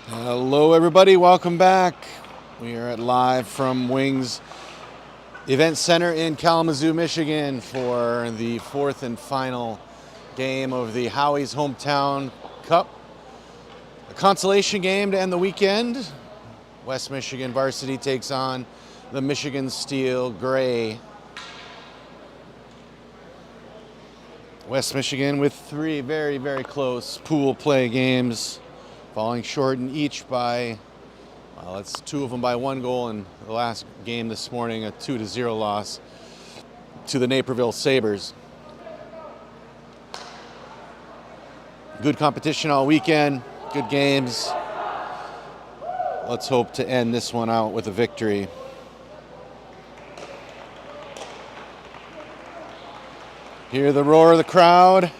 Hello, everybody. Welcome back. We are live from Wings Event Center in Kalamazoo, Michigan for the fourth and final game of the Howie's Hometown Cup. A consolation game to end the weekend. West Michigan Varsity takes on the Michigan Steel Gray. West Michigan with three very, very close pool play games, falling short in each by, well, it's two of them by one goal, and the last game this morning, a 2-0 loss to the Naperville Sabres. Good competition all weekend, good games. Let's hope to end this one out with a victory. Hear the roar of the crowd.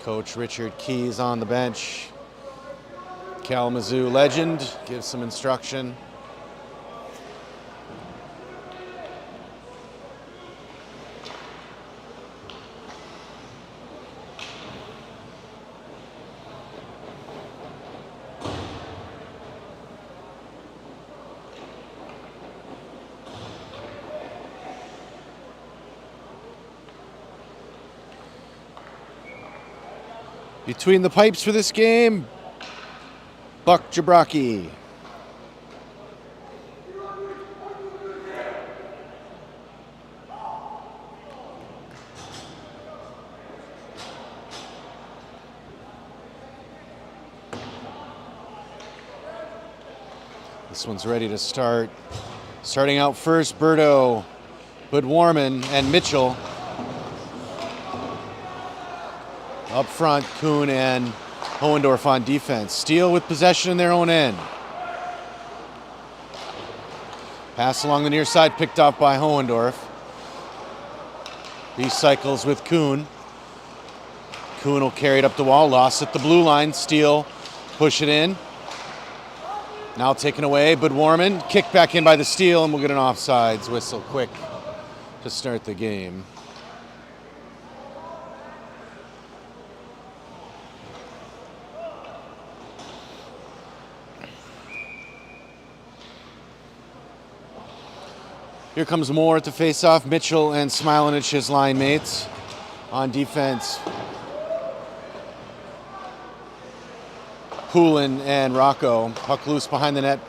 Coach Richard Keys on the bench. Kalamazoo legend gives some instruction. Between the pipes for this game, Buck Jabrocki. This one's ready to start. Starting out first, Berto, Budwarman, and Mitchell. Up front, Kuhn and Hohendorf on defense. Steel with possession in their own end. Pass along the near side, picked off by Hohendorf. He cycles with Kuhn. Kuhn will carry it up the wall, lost at the blue line. Steel push it in. Now taken away, Budwarman. Kicked back in by the Steel, and we'll get an offsides whistle quick to start the game. Here comes Moore at the face-off. Mitchell and Smilanich, his line mates. On defense, Poulin and Rocco. Puck loose behind the net.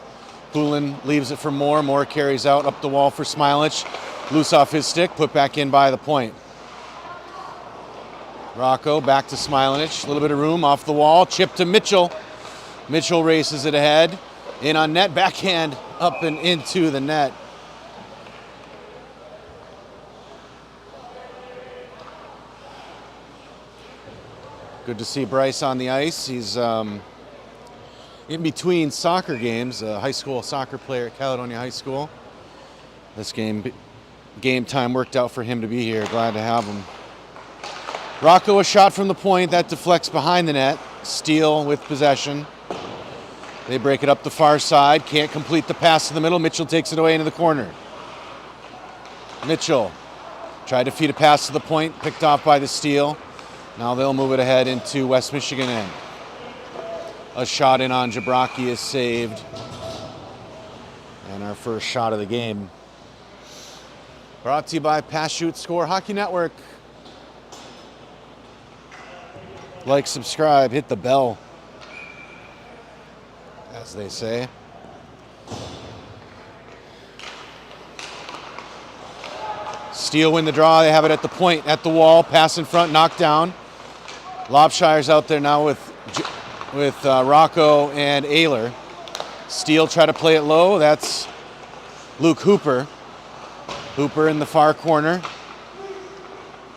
Poulin leaves it for Moore. Moore carries out up the wall for Smilanich. Loose off his stick, put back in by the point. Rocco back to Smilanich. A little bit of room off the wall. Chip to Mitchell. Mitchell races it ahead. In on net, backhand up and into the net. Good to see Bryce on the ice. He's in between soccer games, a high school soccer player at Caledonia High School. This game time worked out for him to be here. Glad to have him. Rocco, a shot from the point that deflects behind the net. Steel with possession. They break it up the far side. Can't complete the pass to the middle. Mitchell takes it away into the corner. Mitchell tried to feed a pass to the point, picked off by the Steel. Now they'll move it ahead into West Michigan end. A shot in on Jabrocki is saved. And our first shot of the game. Brought to you by Pass Shoot Score Hockey Network. Like, subscribe, hit the bell, as they say. Steel win the draw. They have it at the point, at the wall. Pass in front, knocked down. Lobshire's out there now with Rocco and Ayler. Steel try to play it low. That's Luke Hooper. Hooper in the far corner.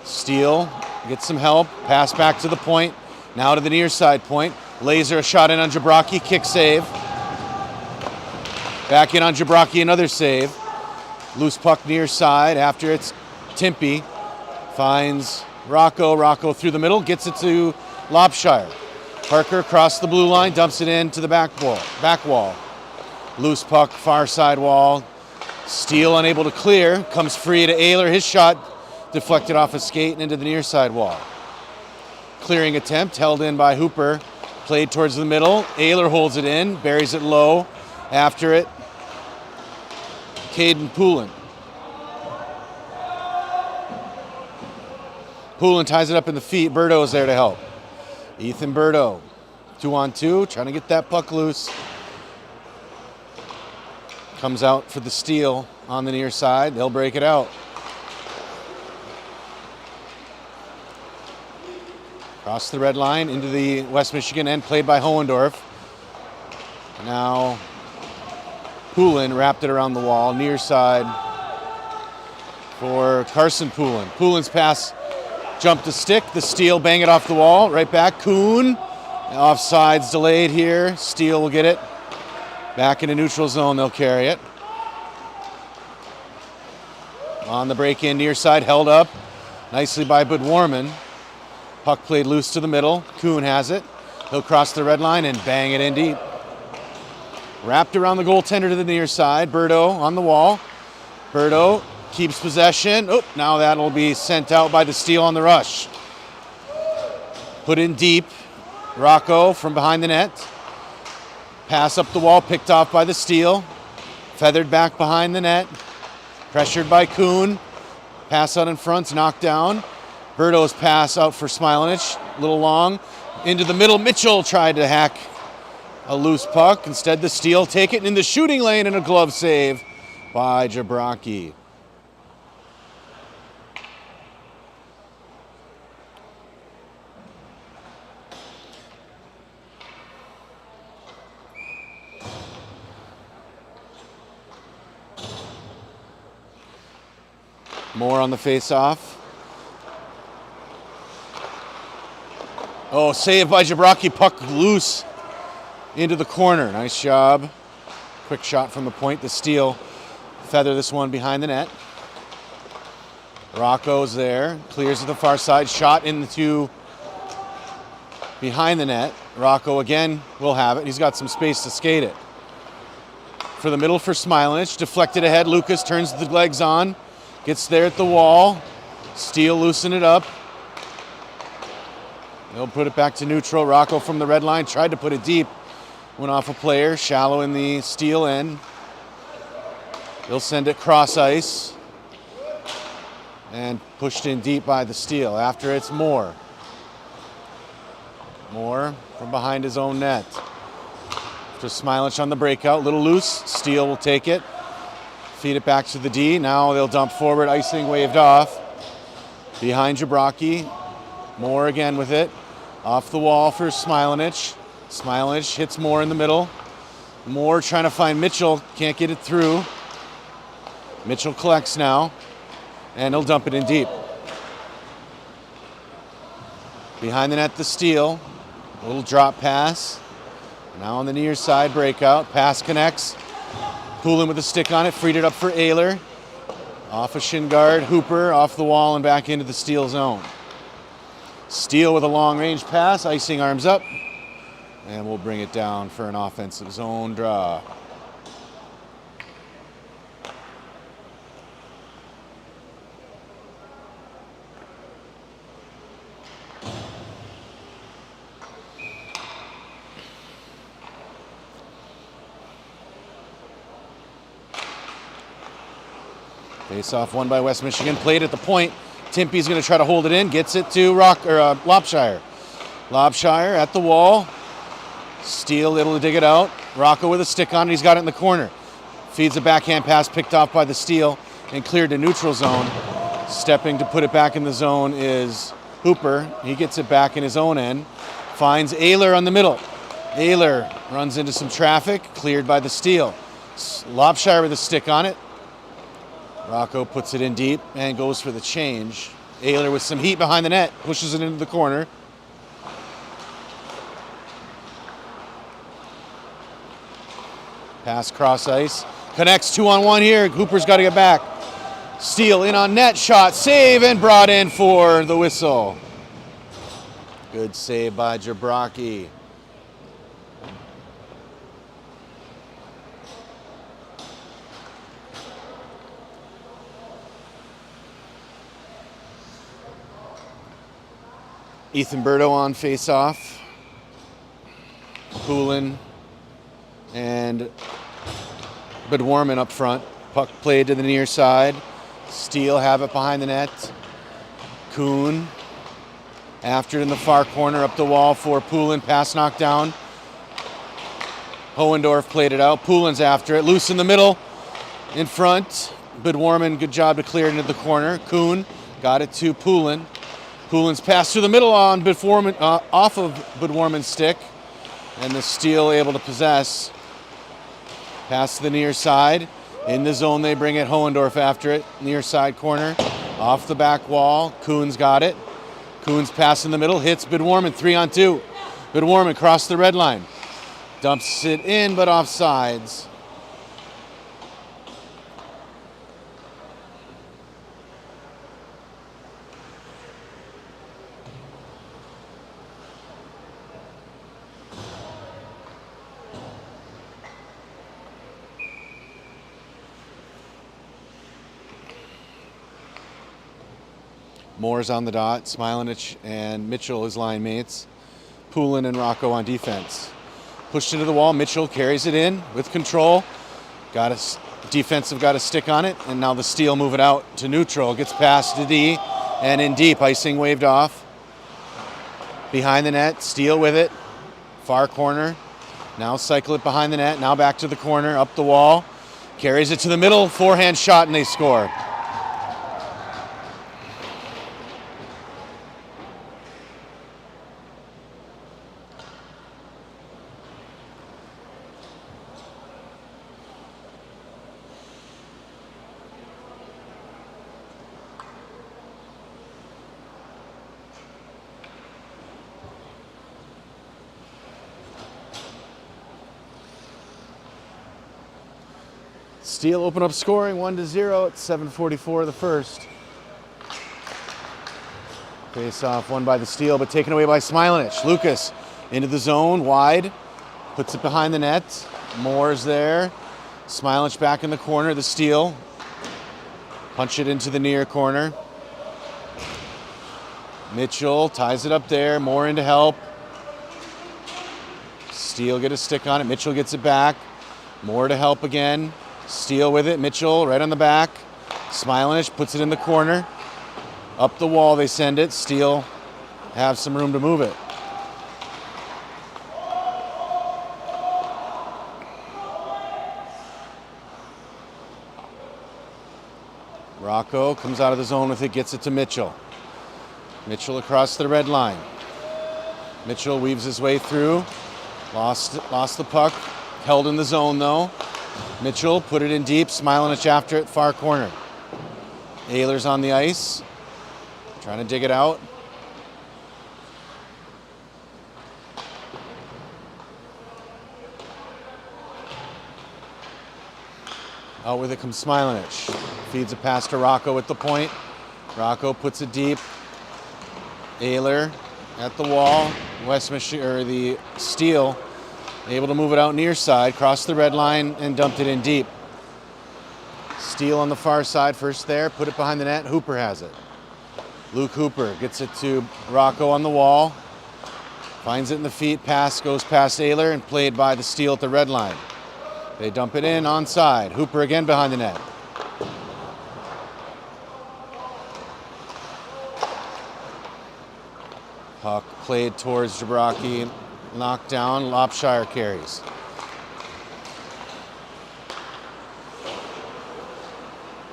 Steel gets some help. Pass back to the point. Now to the near side point. Laser a shot in on Jabrocki. Kick save. Back in on Jabrocki. Another save. Loose puck near side. After it's Timpey. Finds Rocco. Rocco through the middle. Gets it to Lobshire. Parker across the blue line. Dumps it in to the back wall. Loose puck. Far side wall. Steel unable to clear. Comes free to Ayler. His shot deflected off a skate and into the near side wall. clearing attempt, held in by Hooper. Played towards the middle. Ayler holds it in, buries it low. After it, Caden Poulin. Poulin ties it up in the feet. Burdo's there to help. Ethan Burdo, 2-on-2, trying to get that puck loose. Comes out for the steal on the near side. They'll break it out. Across the red line into the West Michigan end, played by Hohendorf. Now Poulin wrapped it around the wall, near side for Carson Poulin. Poulin's pass jumped the stick, the steal, bang it off the wall, right back. Kuhn, offsides delayed here. Steele will get it. Back into neutral zone, they'll carry it. On the break-in, near side, held up nicely by Bud Warman. Puck played loose to the middle. Kuhn has it. He'll cross the red line and bang it in deep. Wrapped around the goaltender to the near side. Burdo on the wall. Burdo keeps possession. Oh, now that'll be sent out by the steal on the rush. Put in deep. Rocco from behind the net. Pass up the wall, picked off by the steal. Feathered back behind the net. Pressured by Kuhn. Pass out in front, knocked down. Burdo's pass out for Smilanich, a little long. Into the middle, Mitchell tried to hack a loose puck. Instead, the steal, take it in the shooting lane and a glove save by Jabraki. More on the face-off. Oh, save by Jabraki, puck loose into the corner. Nice job. Quick shot from the point. The steal, feather this one behind the net. Rocco's there, clears to the far side, shot into behind the net. Rocco again will have it. He's got some space to skate it. For the middle for Smilanich, deflected ahead. Lucas turns the legs on, gets there at the wall. Steele loosen it up. They'll put it back to neutral. Rocco from the red line tried to put it deep. Went off a player, shallow in the Steele end. They'll send it cross ice. And pushed in deep by the Steele. After it's Moore. Moore from behind his own net. After Smilanich on the breakout, little loose. Steele will take it. Feed it back to the D. Now they'll dump forward, icing waved off. Behind Jabraki. Moore again with it. Off the wall for Smilanich. Smilanich hits Moore in the middle. Moore trying to find Mitchell. Can't get it through. Mitchell collects now. And he'll dump it in deep. Behind the net, the steal. A little drop pass. Now on the near side, breakout. Pass connects. Poulin with a stick on it. Freed it up for Ayler. Off a shin guard. Hooper off the wall and back into the Steele zone. Steele with a long-range pass, icing arms up, and we'll bring it down for an offensive zone draw. Face-off won by West Michigan, played at the point. Timpey's going to try to hold it in, gets it to Lopshire. Lopshire at the wall. Steele able to dig it out. Rocco with a stick on it, he's got it in the corner. Feeds a backhand pass picked off by the Steele and cleared to neutral zone. Stepping to put it back in the zone is Hooper. He gets it back in his own end. Finds Ayler on the middle. Ayler runs into some traffic, cleared by the Steele. Lopshire with a stick on it. Rocco puts it in deep and goes for the change. Ayler with some heat behind the net, pushes it into the corner. Pass cross ice. Connects 2-on-1 here. Hooper's got to get back. Steele in on net, shot, save, and brought in for the whistle. Good save by Jabraki. Ethan Berto on face-off. Poulin and Bedwarman up front. Puck played to the near side. Steele have it behind the net. Kuhn after it in the far corner, up the wall for Poulin. Pass knocked down. Hohendorf played it out. Poulin's after it. Loose in the middle. In front. Bedwarman, good job to clear it into the corner. Kuhn got it to Poulin. Poulin's pass through the middle on Bedwarman, off of Bedwarman's stick. And the Steele able to possess. Pass to the near side. In the zone they bring it. Hohendorf after it. Near side corner. Off the back wall. Kuhn's got it. Kuhn's pass in the middle. Hits Bedwarman. 3-on-2. Bedwarman crossed the red line. Dumps it in, but offsides. Moore's on the dot. Smilanich and Mitchell as line mates. Poulin and Rocco on defense. Pushed into the wall. Mitchell carries it in with control. Defensive got a stick on it, and now the Steele move it out to neutral. Gets past to D, and in deep. Icing waved off. Behind the net. Steele with it. Far corner. Now cycle it behind the net. Now back to the corner. Up the wall. Carries it to the middle. Forehand shot, and they score. Steele open up scoring 1-0 at 7:44 the first. Face off won by the Steele, but taken away by Smilanich. Lucas into the zone, wide, puts it behind the net. Moore's there. Smilanich back in the corner, the Steele. Punch it into the near corner. Mitchell ties it up there, Moore in to help. Steele get a stick on it, Mitchell gets it back. Moore to help again. Steele with it, Mitchell right on the back. Smilanich puts it in the corner. Up the wall they send it. Steele have some room to move it. Rocco comes out of the zone with it, gets it to Mitchell. Mitchell across the red line. Mitchell weaves his way through. Lost the puck. Held in the zone though. Mitchell put it in deep. Smilanich after it, far corner. Ehlers on the ice. Trying to dig it out. Out with it comes Smilanich. Feeds a pass to Rocco at the point. Rocco puts it deep. Ehlers at the wall. West Michigan, or the Steele, able to move it out near side, crossed the red line and dumped it in deep. Steele on the far side, first there, put it behind the net. Hooper has it. Luke Hooper gets it to Rocco on the wall. Finds it in the feet, pass goes past Ehlers and played by the Steele at the red line. They dump it in onside. Hooper again behind the net. Puck played towards Jabrocki. Knocked down, Lopshire carries.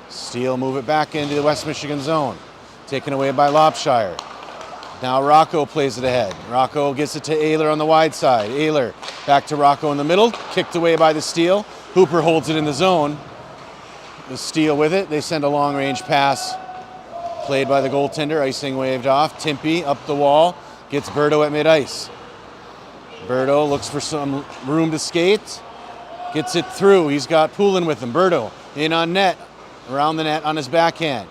Steele move it back into the West Michigan zone. Taken away by Lopshire. Now Rocco plays it ahead. Rocco gets it to Ehlers on the wide side. Ehlers back to Rocco in the middle. Kicked away by the Steele. Hooper holds it in the zone. The Steele with it. They send a long range pass. Played by the goaltender. Icing waved off. Timpey up the wall. Gets Berto at mid-ice. Berto looks for some room to skate. Gets it through. He's got Poulin with him. Berto in on net. Around the net on his backhand.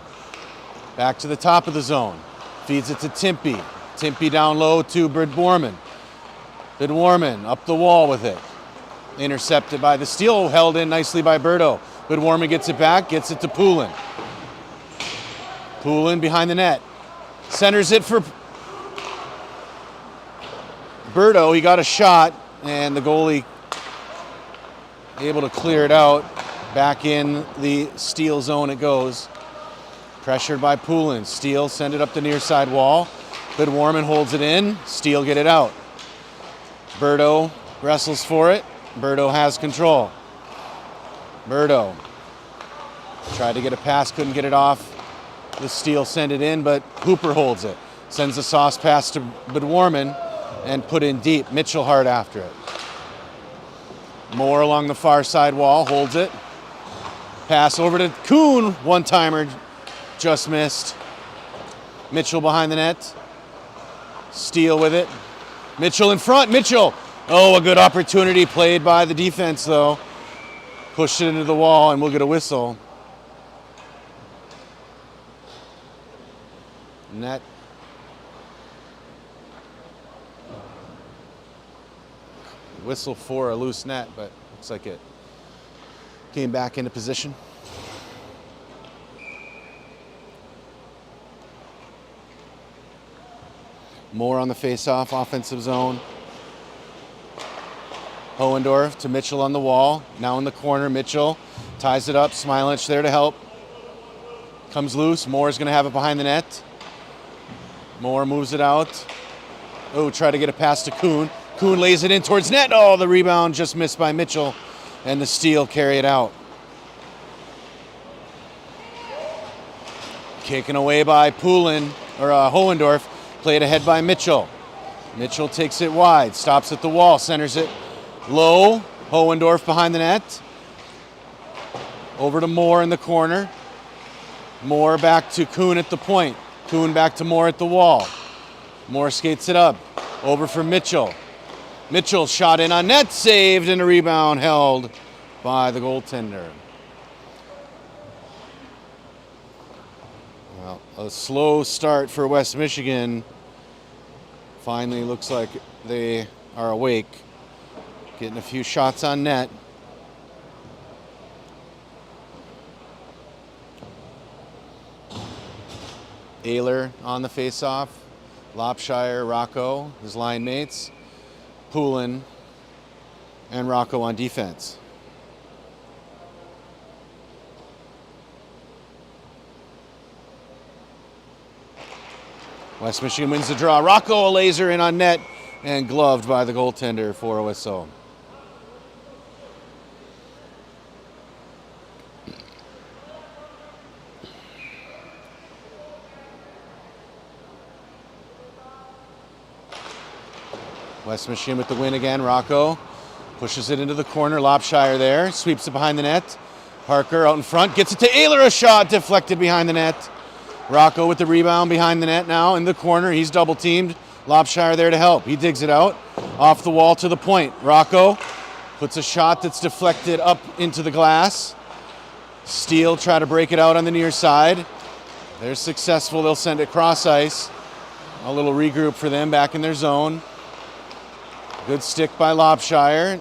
Back to the top of the zone. Feeds it to Timpey. Timpey down low to Bedwarman. Bedwarman up the wall with it. Intercepted by the Steele. Held in nicely by Berto. Bedwarman gets it back. Gets it to Poulin. Poulin behind the net. Centers it for Berto, he got a shot, and the goalie able to clear it out. Back in the Steele zone it goes. Pressured by Poulin. Steele send it up the near side wall. But Warman holds it in. Steele get it out. Berto wrestles for it. Berto has control. Berto tried to get a pass, couldn't get it off. The Steele send it in, but Hooper holds it. Sends a sauce pass to Bedwarman and put in deep. Mitchell hard after it. Moore along the far side wall, holds it. Pass over to Kuhn, one-timer, just missed. Mitchell behind the net. Steele with it. Mitchell in front, Mitchell! Oh, a good opportunity played by the defense though. Pushed it into the wall and we'll get a whistle. Net. Whistle for a loose net, but looks like it came back into position. Moore on the face-off, offensive zone. Hohendorf to Mitchell on the wall. Now in the corner, Mitchell ties it up. Smilich there to help. Comes loose. Moore's going to have it behind the net. Moore moves it out. Oh, try to get a pass to Kuhn. Kuhn lays it in towards net. Oh, the rebound just missed by Mitchell. And the Steele carry it out. Taken away by Poulin, or Hohendorf. Played ahead by Mitchell. Mitchell takes it wide. Stops at the wall. Centers it low. Hohendorf behind the net. Over to Moore in the corner. Moore back to Kuhn at the point. Kuhn back to Moore at the wall. Moore skates it up. Over for Mitchell. Mitchell shot in on net, saved, and a rebound held by the goaltender. Well, a slow start for West Michigan. Finally looks like they are awake. Getting a few shots on net. Ayler on the faceoff. Lopshire, Rocco, his line mates. Poulin and Rocco on defense. West Michigan wins the draw. Rocco a laser in on net and gloved by the goaltender for a whistle. West Michigan with the win again. Rocco pushes it into the corner. Lopshire there. Sweeps it behind the net. Parker out in front. Gets it to Ayler. A shot deflected behind the net. Rocco with the rebound behind the net now in the corner. He's double teamed. Lopshire there to help. He digs it out. Off the wall to the point. Rocco puts a shot that's deflected up into the glass. Steele try to break it out on the near side. They're successful. They'll send it cross ice. A little regroup for them back in their zone. Good stick by Lopshire.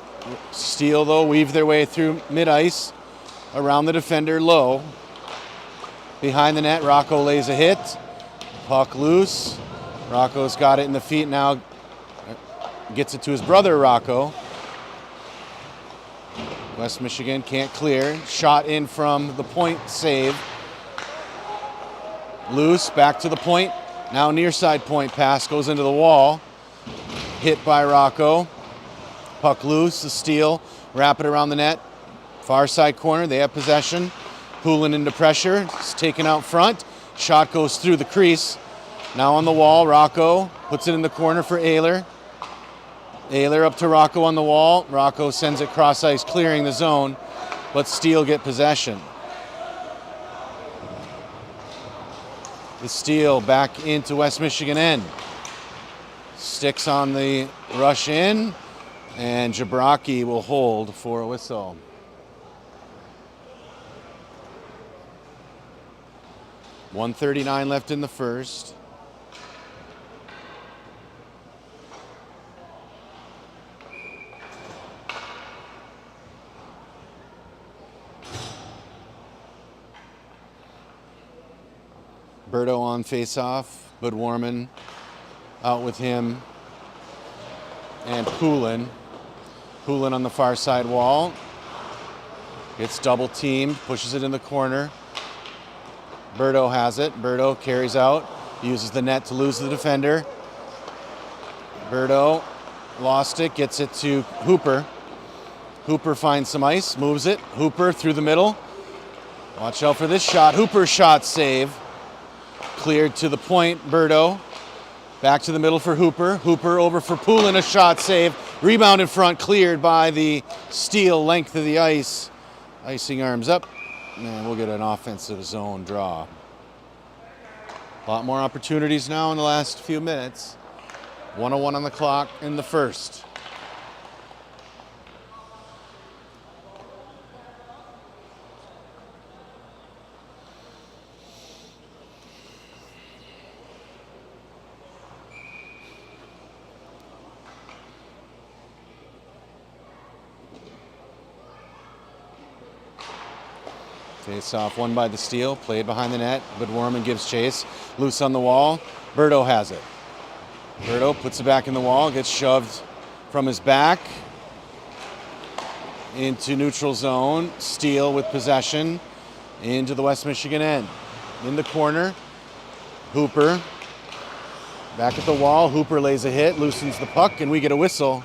Steele, though, weave their way through mid-ice. Around the defender, low. Behind the net, Rocco lays a hit. Puck loose. Rocco's got it in the feet now. Gets it to his brother, Rocco. West Michigan can't clear. Shot in from the point, save. Loose, back to the point. Now near side point pass goes into the wall. Hit by Rocco. Puck loose, the Steele. Wrap it around the net. Far side corner, they have possession. Poulin into pressure. It's taken out front. Shot goes through the crease. Now on the wall, Rocco puts it in the corner for Ayler. Ayler up to Rocco on the wall. Rocco sends it cross ice, clearing the zone. But Steele get possession. The Steele back into West Michigan end. Sticks on the rush in, and Jabraki will hold for a whistle. .139 left in the first. Berto on face-off, but Warman out with him. and Poulin. Poulin on the far side wall. Gets double teamed, pushes it in the corner. Berto has it. Berto carries out, uses the net to lose the defender. Berto lost it, gets it to Hooper. Hooper finds some ice, moves it. Hooper through the middle. Watch out for this shot. Hooper's shot save. Cleared to the point, Berto. Back to the middle for Hooper. Hooper over for Poulin, a shot save. Rebound in front, cleared by the Steel length of the ice. Icing arms up, and we'll get an offensive zone draw. A lot more opportunities now in the last few minutes. 1:01 on the clock in the first. Face off won by the Steel, played behind the net, but Warman gives chase. Loose on the wall, Berto has it. Berto puts it back in the wall, gets shoved from his back into neutral zone. Steel with possession into the West Michigan end. In the corner, Hooper back at the wall. Hooper lays a hit, loosens the puck, and we get a whistle.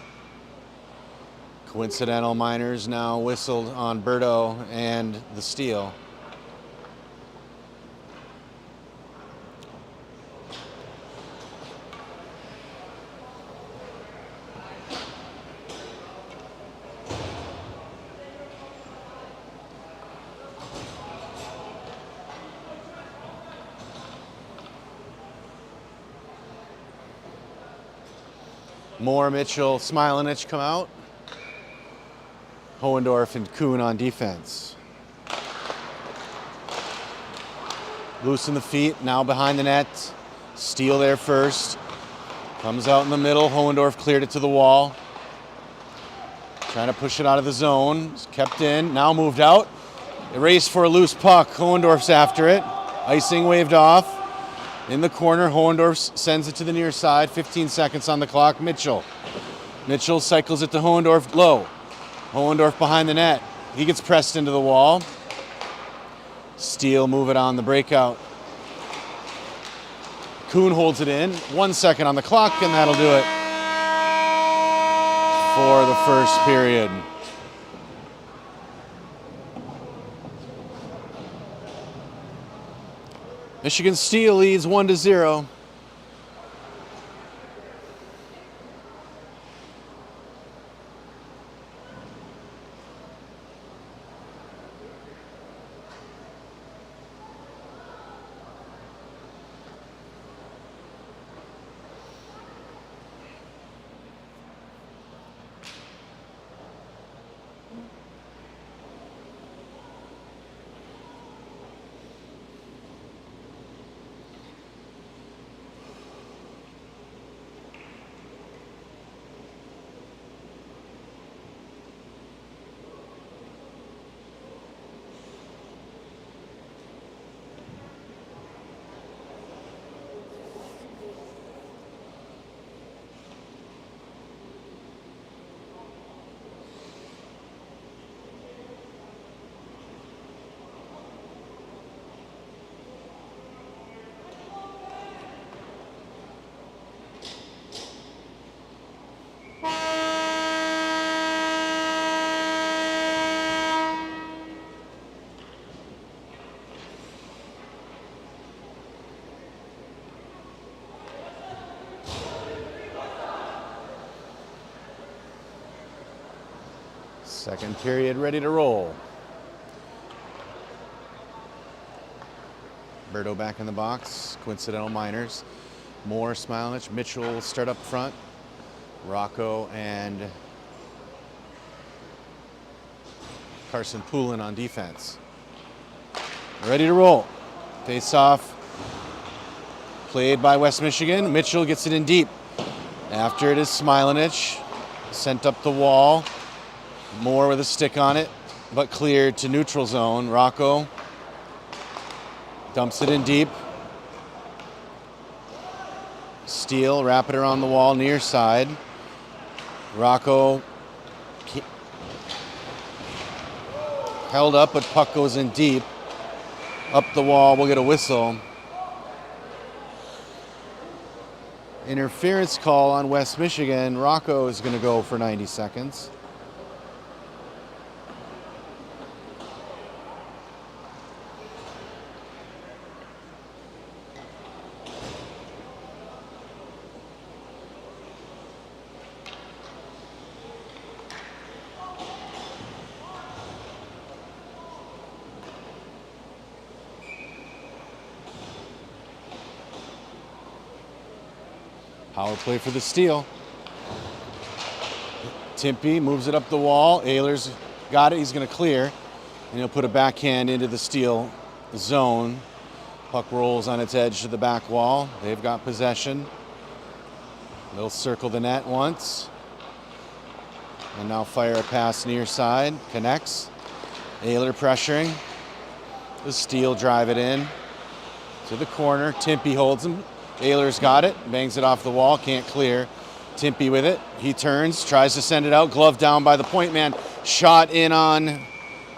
Coincidental Miners now whistled on Berto and the Steel. Moore, Mitchell, Smilanich come out. Hohendorf and Kuhn on defense. Loosen the feet, now behind the net. Steel there first. Comes out in the middle. Hohendorf cleared it to the wall. Trying to push it out of the zone. It's kept in, now moved out. Erased for a loose puck. Hohendorf's after it. Icing waved off. In the corner, Hohendorf sends it to the near side. 15 seconds on the clock. Mitchell. Mitchell cycles it to Hohendorf low. Hohendorf behind the net. He gets pressed into the wall. Steel move it on the breakout. Kuhn holds it in. 1 second on the clock, and that'll do it for the first period. Michigan Steel leads 1-0. Second period ready to roll. Berto back in the box. Coincidental Miners. Moore, Smilanich, Mitchell will start up front. Rocco and Carson Poulin on defense. Ready to roll. Face off. Played by West Michigan. Mitchell gets it in deep. After it is Smilanich. Sent up the wall. Moore with a stick on it, but cleared to neutral zone. Rocco dumps it in deep. Steel, wrap it around the wall, near side. Rocco held up, but puck goes in deep. Up the wall, we'll get a whistle. Interference call on West Michigan. Rocco is going to go for 90 seconds. Power play for the steal. Timpey moves it up the wall. Ehlers got it. He's going to clear. And he'll put a backhand into the steal zone. Puck rolls on its edge to the back wall. They've got possession. They'll circle the net once. And now fire a pass near side. Connects. Ehlers pressuring. The steal, drive it in to the corner. Timpey holds him. Ehlers got it, bangs it off the wall, can't clear. Timpey with it. He turns, tries to send it out. Glove down by the point man. Shot in on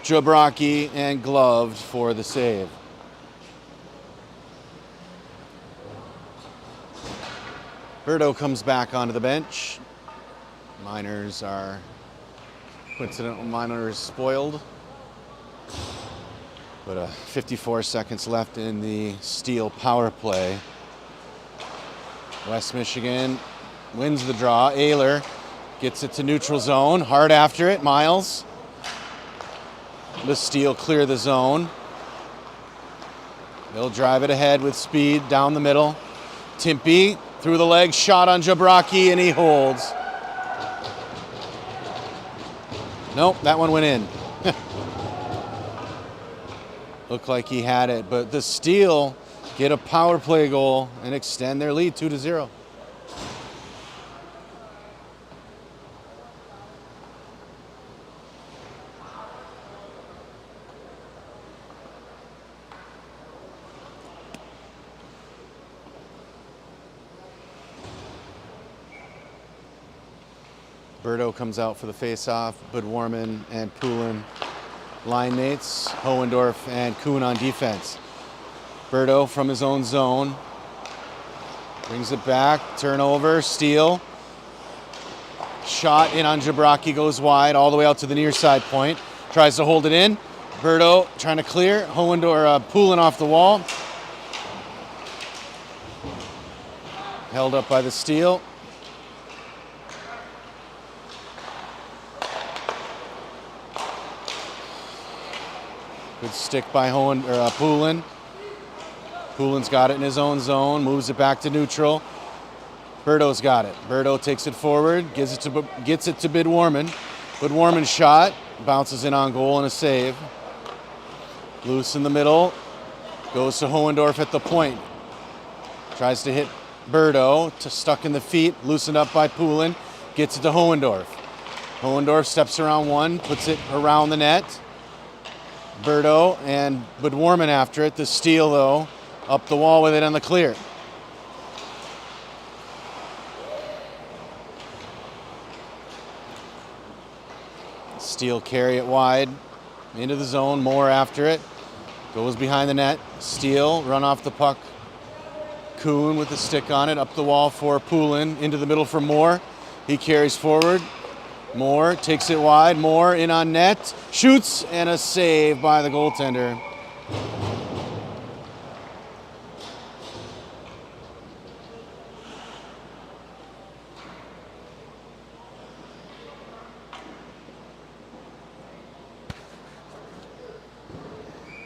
Jabrocki and gloved for the save. Berto comes back onto the bench. Miners are coincidental miners spoiled. But 54 seconds left in the Steel power play. West Michigan wins the draw. Ehlers gets it to neutral zone. Hard after it. Miles. The Steel clear the zone. They'll drive it ahead with speed down the middle. Timpey through the legs. Shot on Jabrocki and he holds. Nope, that one went in. Looked like he had it, but the Steel get a power play goal and extend their lead 2-0. Berto comes out for the face-off. Budwarman and Poulin line mates. Hohendorf and Kuhn on defense. Berto from his own zone. Brings it back. Turnover. Steal. Shot in on Jabrocki. Goes wide all the way out to the near side point. Tries to hold it in. Berto trying to clear. Hohendorf Poulin off the wall. Held up by the Steal. Good stick by Poulin. Poulin's got it in his own zone, moves it back to neutral. Berto's got it. Berto takes it forward, gets it to Budwarman. Budwarman's shot, bounces in on goal and a save. Loose in the middle, goes to Hohendorf at the point. Tries to hit Berto, stuck in the feet, loosened up by Poulin, gets it to Hohendorf. Hohendorf steps around one, puts it around the net. Berto and Budwarman after it. The Steal, though, up the wall with it on the clear. Steal carry it wide into the zone. Moore after it. Goes behind the net. Steal, run off the puck. Kuhn with the stick on it. Up the wall for Poulin. Into the middle for Moore. He carries forward. Moore takes it wide. Moore in on net. Shoots and a save by the goaltender.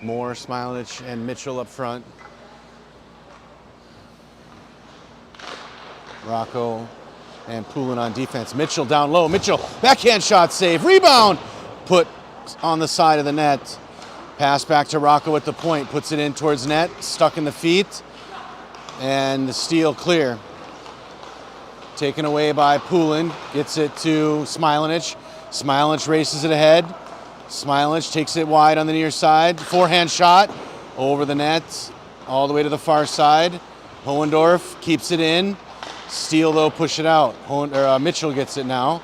Moore, Smilanich, and Mitchell up front. Rocco and Poulin on defense. Mitchell down low. Mitchell, backhand shot save. Rebound put on the side of the net. Pass back to Rocco at the point. Puts it in towards net. Stuck in the feet. And the Steal clear. Taken away by Poulin. Gets it to Smilanich. Smilanich races it ahead. Smilanich takes it wide on the near side. Forehand shot over the net. All the way to the far side. Hohendorf keeps it in. Steal, though, push it out. Mitchell gets it now.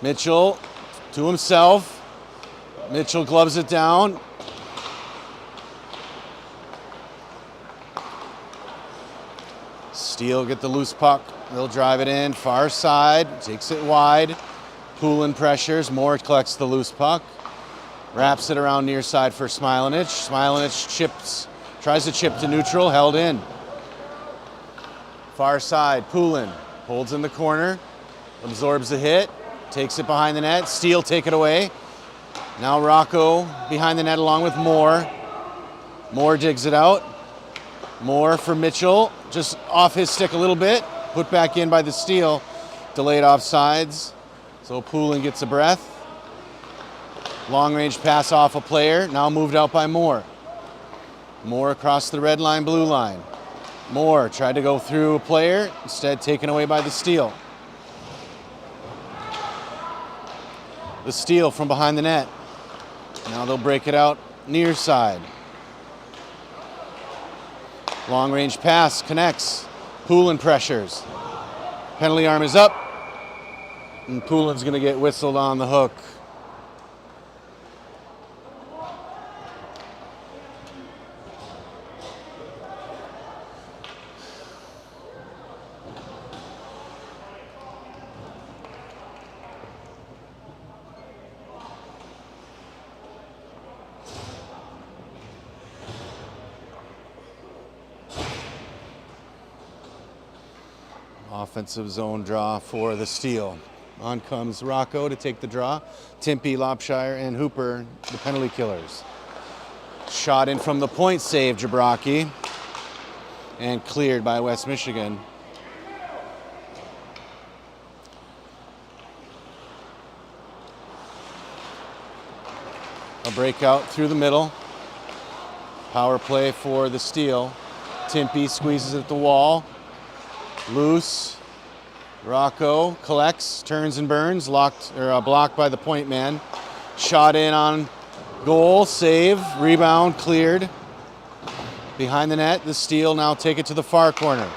Mitchell to himself. Mitchell gloves it down. Steele get the loose puck. They'll drive it in. Far side. Takes it wide. Poulin pressures. Moore collects the loose puck. Wraps it around near side for Smilanich. Smilanich chips. Tries to chip to neutral. Held in. Far side. Poulin holds in the corner. Absorbs the hit. Takes it behind the net. Steele take it away. Now Rocco behind the net along with Moore. Moore digs it out. Moore for Mitchell. Just off his stick a little bit. Put back in by the Steele. Delayed offsides. So Poulin gets a breath. Long range pass off a player. Now moved out by Moore. Moore across the red line, blue line. Moore tried to go through a player. Instead taken away by the Steele. The Steele from behind the net. Now they'll break it out near side. Long range pass connects. Poulin pressures. Penalty arm is up. And Poulin's going to get whistled on the hook. Offensive zone draw for the Steele. On comes Rocco to take the draw. Timpey, Lopshire, and Hooper, the penalty killers. Shot in from the point, save Jabrocki. And cleared by West Michigan. A breakout through the middle. Power play for the Steele. Timpey squeezes at the wall. Loose. Rocco collects, turns and burns, blocked by the point man. Shot in on goal, save, rebound, cleared. Behind the net, the Steele now take it to the far corner.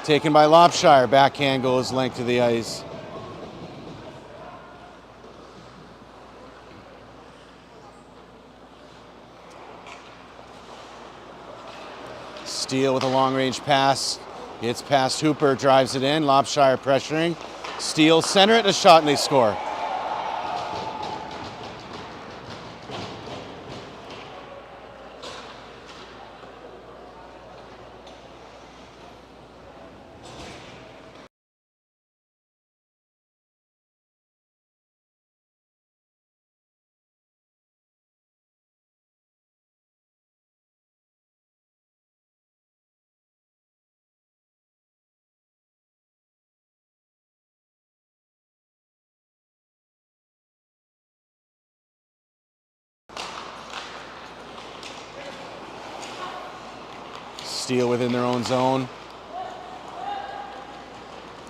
Taken by Lopshire, backhand goes length of the ice. Steele with a long range pass. Gets past Hooper, drives it in. Lopshire pressuring. Steele center it, a shot, and they score. Steele within their own zone.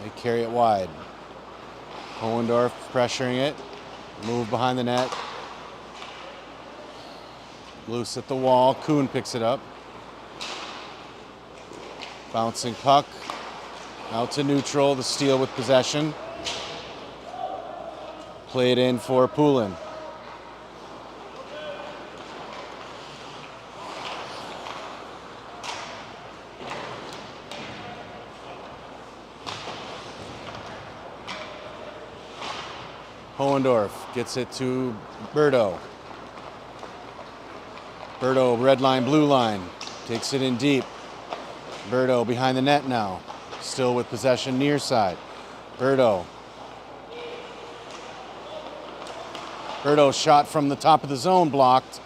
They carry it wide. Hohendorf pressuring it. Move behind the net. Loose at the wall. Kuhn picks it up. Bouncing puck. Out to neutral. The Steele with possession. Played in for Poulin. Hohendorf gets it to Berto. Berto, red line, blue line. Takes it in deep. Berto behind the net now. Still with possession near side. Berto. Berto shot from the top of the zone blocked.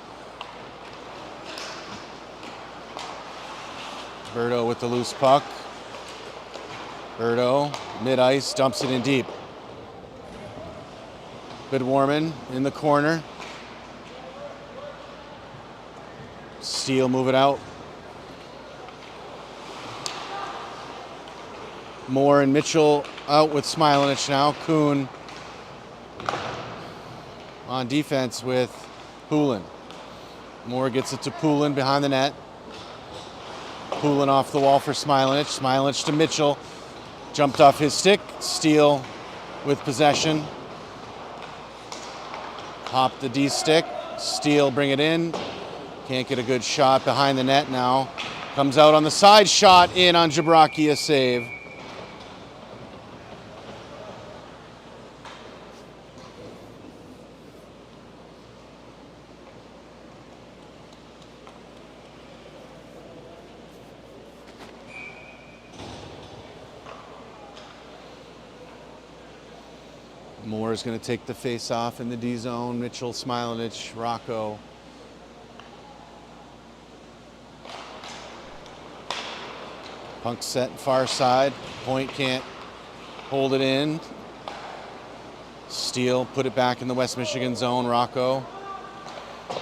Berto with the loose puck. Berto, mid-ice, dumps it in deep. Bidwarman in the corner. Steele move it out. Moore and Mitchell out with Smilanich now. Kuhn on defense with Poulin. Moore gets it to Poulin behind the net. Poulin off the wall for Smilanich. Smilanich to Mitchell. Jumped off his stick. Steele with possession. Pop the D-stick. Steele, bring it in. Can't get a good shot behind the net now. Comes out on the side, shot in on Jabraki, a save. Moore is going to take the face off in the D zone. Mitchell, Smilanich, Rocco. Punk set far side. Point can't hold it in. Steele put it back in the West Michigan zone. Rocco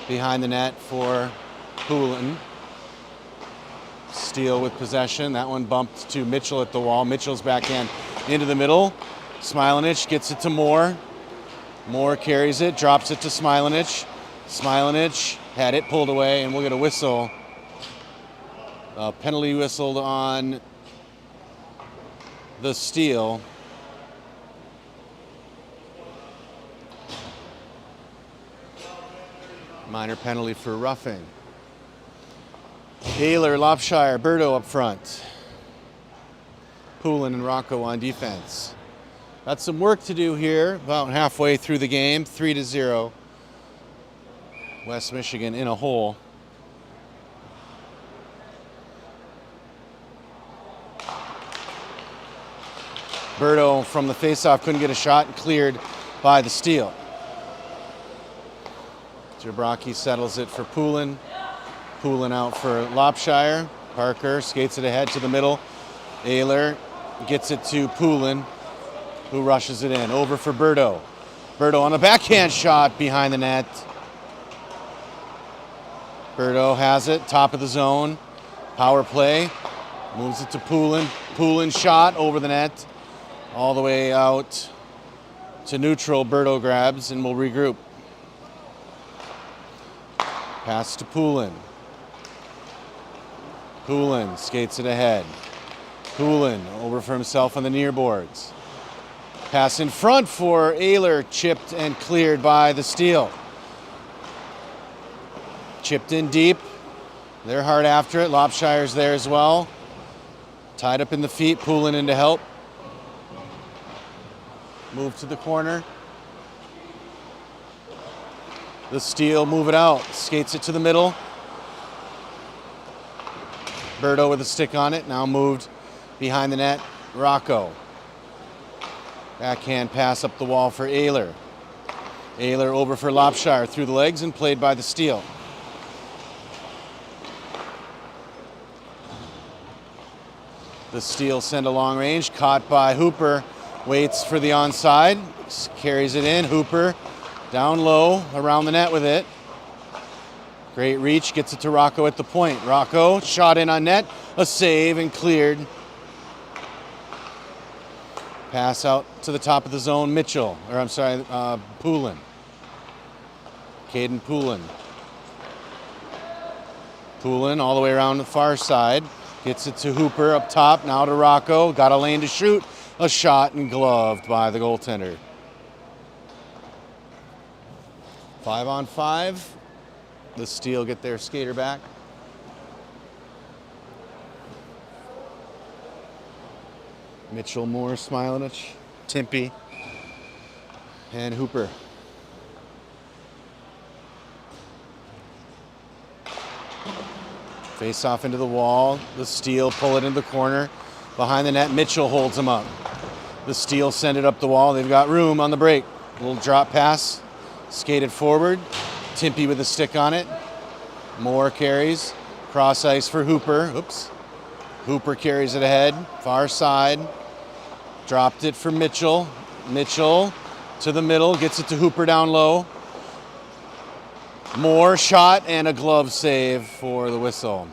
behind the net for Poulin. Steele with possession. That one bumped to Mitchell at the wall. Mitchell's backhand into the middle. Smilanich gets it to Moore. Moore carries it, drops it to Smilanich. Smilanich had it pulled away, and we'll get a whistle. A penalty whistled on the steal. Minor penalty for roughing. Taylor, Lopshire, Berto up front. Poulin and Rocco on defense. Got some work to do here, about halfway through the game, 3-0. West Michigan in a hole. Berto from the faceoff couldn't get a shot and cleared by the steal. Jabraki settles it for Poulin. Poulin out for Lopshire. Parker skates it ahead to the middle. Ayler gets it to Poulin, who rushes it in. Over for Berto. Berto on a backhand shot behind the net. Berto has it, top of the zone. Power play. Moves it to Poulin. Poulin shot over the net. All the way out to neutral. Berto grabs and will regroup. Pass to Poulin. Poulin skates it ahead. Poulin over for himself on the near boards. Pass in front for Ayler, chipped and cleared by the steal. Chipped in deep. They're hard after it. Lopshire's there as well. Tied up in the feet. Poulin in to help. Move to the corner. The steal, move it out. Skates it to the middle. Berto with a stick on it. Now moved behind the net. Rocco. Backhand pass up the wall for Ayler. Ayler over for Lopshire through the legs and played by the steal. The steal sent a long range, caught by Hooper. Waits for the onside, carries it in. Hooper down low, around the net with it. Great reach, gets it to Rocco at the point. Rocco, shot in on net, a save and cleared. Pass out to the top of the zone, Poulin. Caden Poulin. Poulin all the way around the far side. Gets it to Hooper up top, now to Rocco. Got a lane to shoot. A shot and gloved by the goaltender. 5-on-5. The Steel get their skater back. Mitchell, Moore, Smilanich, Timpey, and Hooper. Face off into the wall. The Steel pull it into the corner. Behind the net, Mitchell holds him up. The Steel send it up the wall. They've got room on the break. A little drop pass. Skated forward. Timpey with a stick on it. Moore carries. Cross ice for Hooper. Oops. Hooper carries it ahead. Far side. Dropped it for Mitchell. Mitchell to the middle. Gets it to Hooper down low. Moore shot and a glove save for the whistle.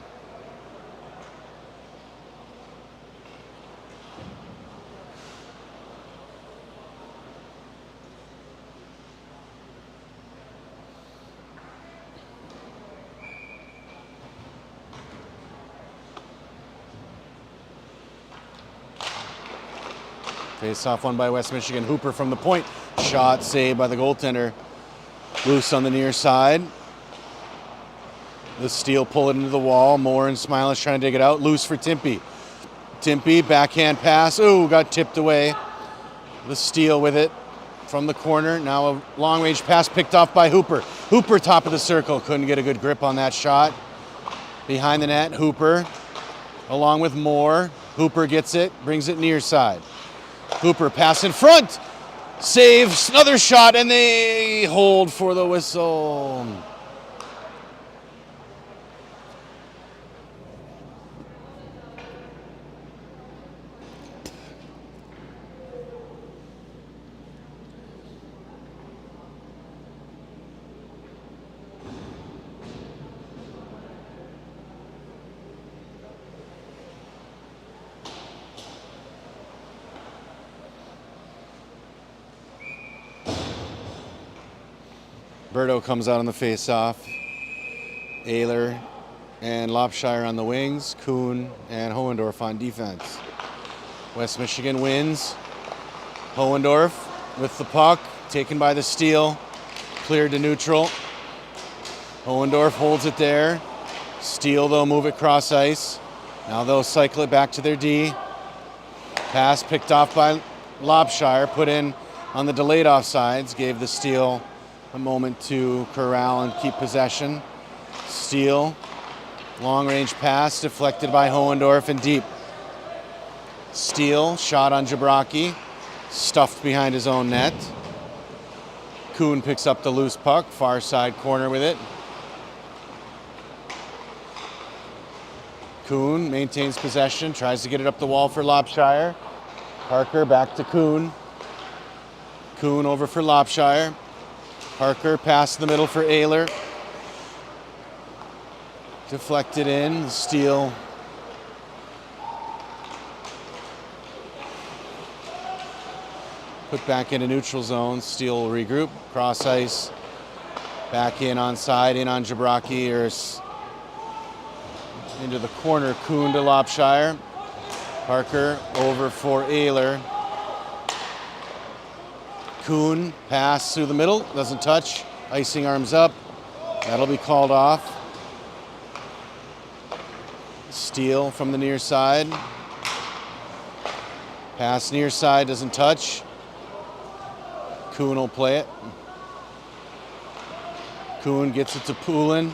Face off one by West Michigan. Hooper from the point. Shot saved by the goaltender. Loose on the near side. The steal, pull it into the wall. Moore and Smilas trying to dig it out. Loose for Timpy. Timpy, backhand pass. Ooh, got tipped away. The steal with it from the corner. Now a long-range pass picked off by Hooper. Hooper, top of the circle. Couldn't get a good grip on that shot. Behind the net, Hooper, along with Moore. Hooper gets it, brings it near side. Hooper, pass in front. Saves, another shot, and they hold for the whistle. Berto comes out on the face-off. Ayler and Lopshire on the wings. Kuhn and Hohendorf on defense. West Michigan wins. Hohendorf with the puck, taken by the steal. Cleared to neutral. Hohendorf holds it there. Steal, though, move it cross ice. Now they'll cycle it back to their D. Pass picked off by Lopshire, put in on the delayed offsides, gave the steal a moment to corral and keep possession. Steal, long-range pass deflected by Hohendorf and deep. Steal, shot on Jabraki, stuffed behind his own net. Kuhn picks up the loose puck, far side corner with it. Kuhn maintains possession, tries to get it up the wall for Lopshire. Parker back to Kuhn. Kuhn over for Lopshire. Parker pass the middle for Ayler. Deflected in, steal. Put back into neutral zone, steal regroup, cross ice. Back in on side, in on Jabraki, or into the corner, Kuhn to Lopshire. Parker over for Ayler. Kuhn, pass through the middle, doesn't touch. Icing arms up. That'll be called off. Steal from the near side. Pass near side, doesn't touch. Kuhn will play it. Kuhn gets it to Poulin.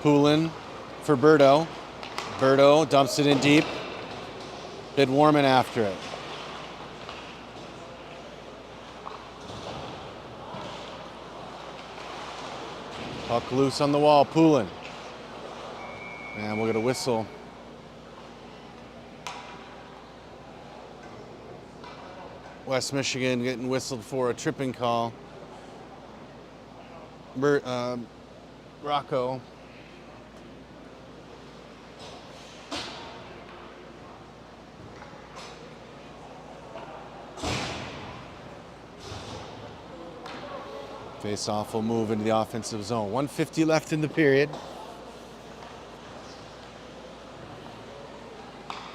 Poulin for Berto. Berto dumps it in deep. Bid Warman after it. Puck loose on the wall, Poulin. And we'll get a whistle. West Michigan getting whistled for a tripping call. Rocco. Face-off will move into the offensive zone. 1:50 left in the period.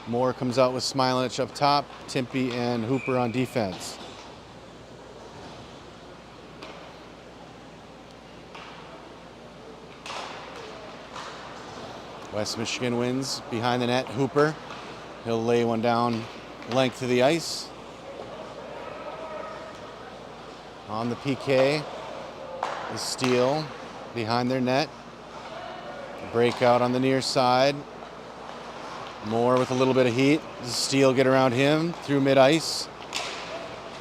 Moore comes out with Smilanich up top. Timpy and Hooper on defense. West Michigan wins behind the net. Hooper. He'll lay one down length of the ice. On the PK. The steal behind their net. Breakout on the near side. Moore with a little bit of heat. The steal get around him through mid-ice.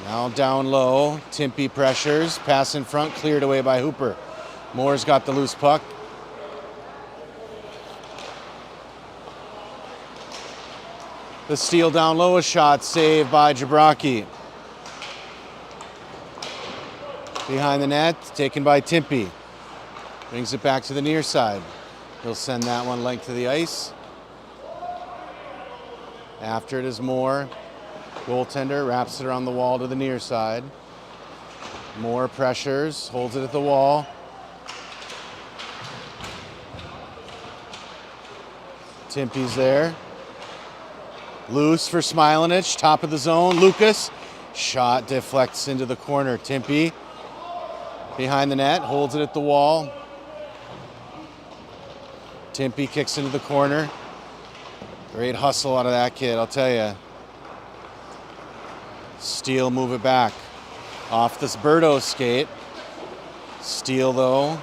Now down low. Timpy pressures. Pass in front. Cleared away by Hooper. Moore's got the loose puck. The steal down low. A shot saved by Jabraki. Behind the net, taken by Timpy. Brings it back to the near side. He'll send that one length of the ice. After it is Moore. Goaltender wraps it around the wall to the near side. Moore pressures, holds it at the wall. Timpy's there. Loose for Smilanich, top of the zone. Lucas, shot deflects into the corner. Timpy behind the net, holds it at the wall. Timpy kicks into the corner. Great hustle out of that kid, I'll tell you. Steele move it back. Off this Birdo skate. Steele, though,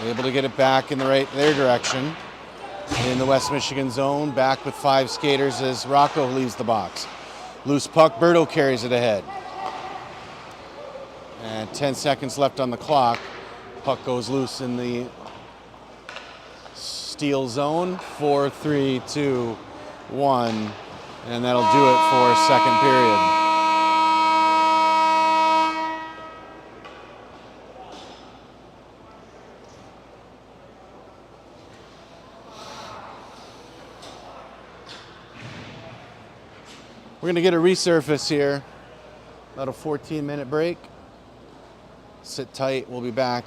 able to get it back in their direction. In the West Michigan zone, back with 5 skaters as Rocco leaves the box. Loose puck, Birdo carries it ahead. And 10 seconds left on the clock. Puck goes loose in the Steele zone. 4, 3, 2, 1. And that'll do it for second period. We're going to get a resurface here. About a 14-minute break. Sit tight, we'll be back.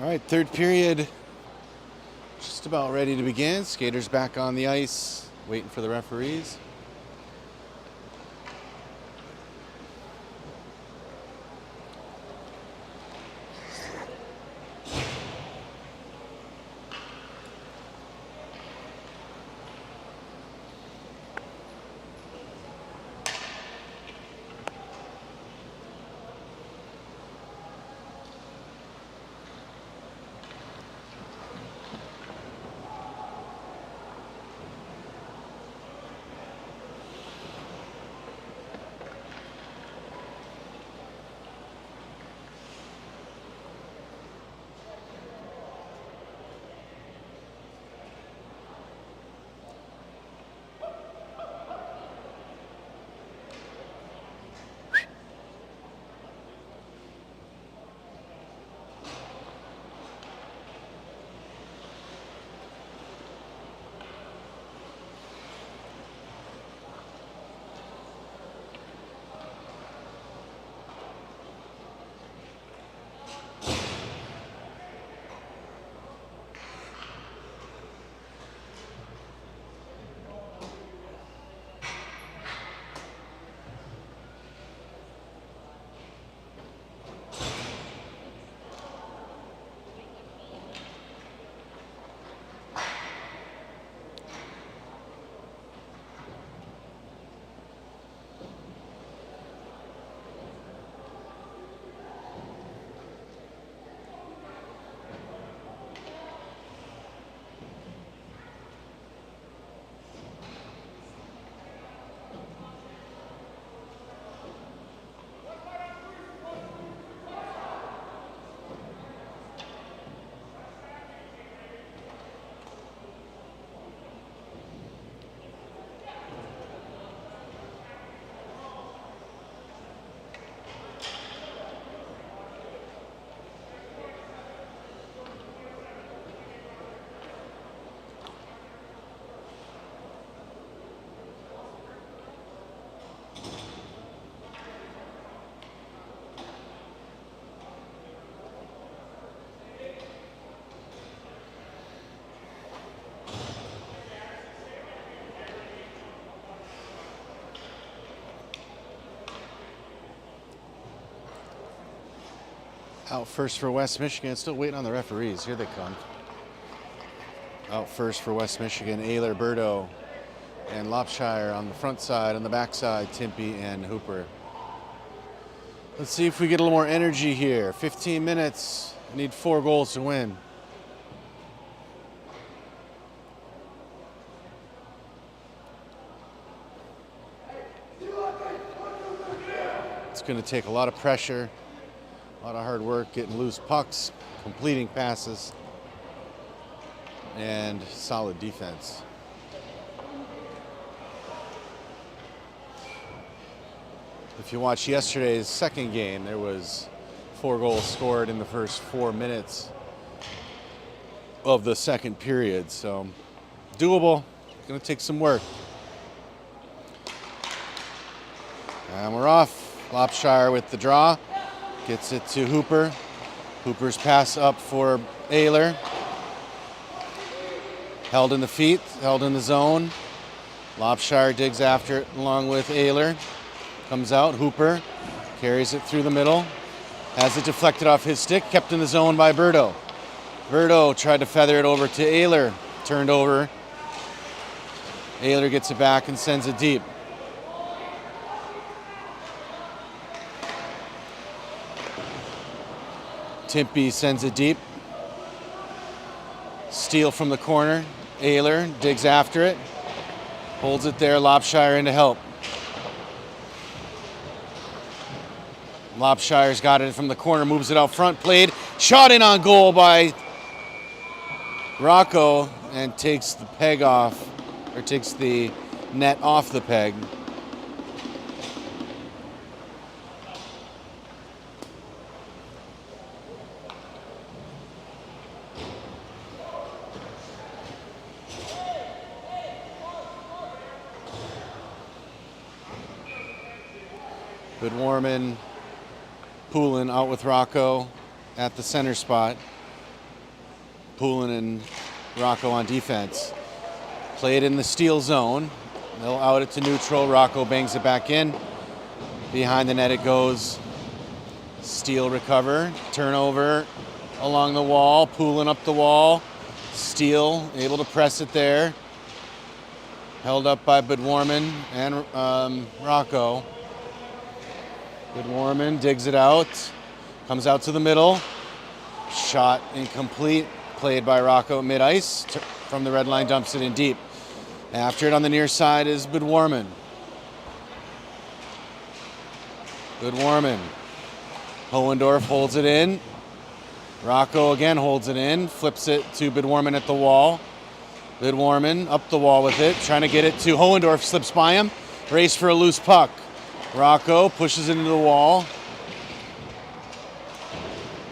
All right, third period just about ready to begin. Skaters back on the ice, waiting for the referees. Out first for West Michigan, still waiting on the referees. Here they come. Out first for West Michigan, Ayler, Burdo, and Lopshire on the front side. On the back side, Timpy and Hooper. Let's see if we get a little more energy here. 15 minutes, need 4 goals to win. It's going to take a lot of pressure. A lot of hard work, getting loose pucks, completing passes, and solid defense. If you watch yesterday's second game, there was 4 goals scored in the first 4 minutes of the second period. So doable, gonna take some work. And we're off. Lopshire with the draw. Gets it to Hooper. Hooper's pass up for Ayler. Held in the feet, held in the zone. Lopshire digs after it along with Ayler. Comes out, Hooper carries it through the middle. Has it deflected off his stick, kept in the zone by Burdo. Burdo tried to feather it over to Ayler. Turned over. Ayler gets it back and sends it deep. Timpy sends it deep. Steal from the corner. Ayler digs after it. Holds it there. Lopshire in to help. Lopshire's got it from the corner. Moves it out front. Played. Shot in on goal by Rocco and takes the peg off. Or takes the net off the peg. Good Warman, Poulin out with Rocco at the center spot. Poulin and Rocco on defense. Play it in the steal zone. They'll out it to neutral. Rocco bangs it back in. Behind the net it goes. Steal, recover, turnover along the wall. Poulin up the wall. Steal, able to press it there. Held up by Budwarman and Rocco. Budwarman digs it out. Comes out to the middle. Shot incomplete. Played by Rocco at mid-ice. From the red line, dumps it in deep. After it on the near side is Budwarman. Budwarman. Hohendorf holds it in. Rocco again holds it in. Flips it to Budwarman at the wall. Budwarman up the wall with it. Trying to get it to Hohendorf. Slips by him. Race for a loose puck. Rocco pushes it into the wall.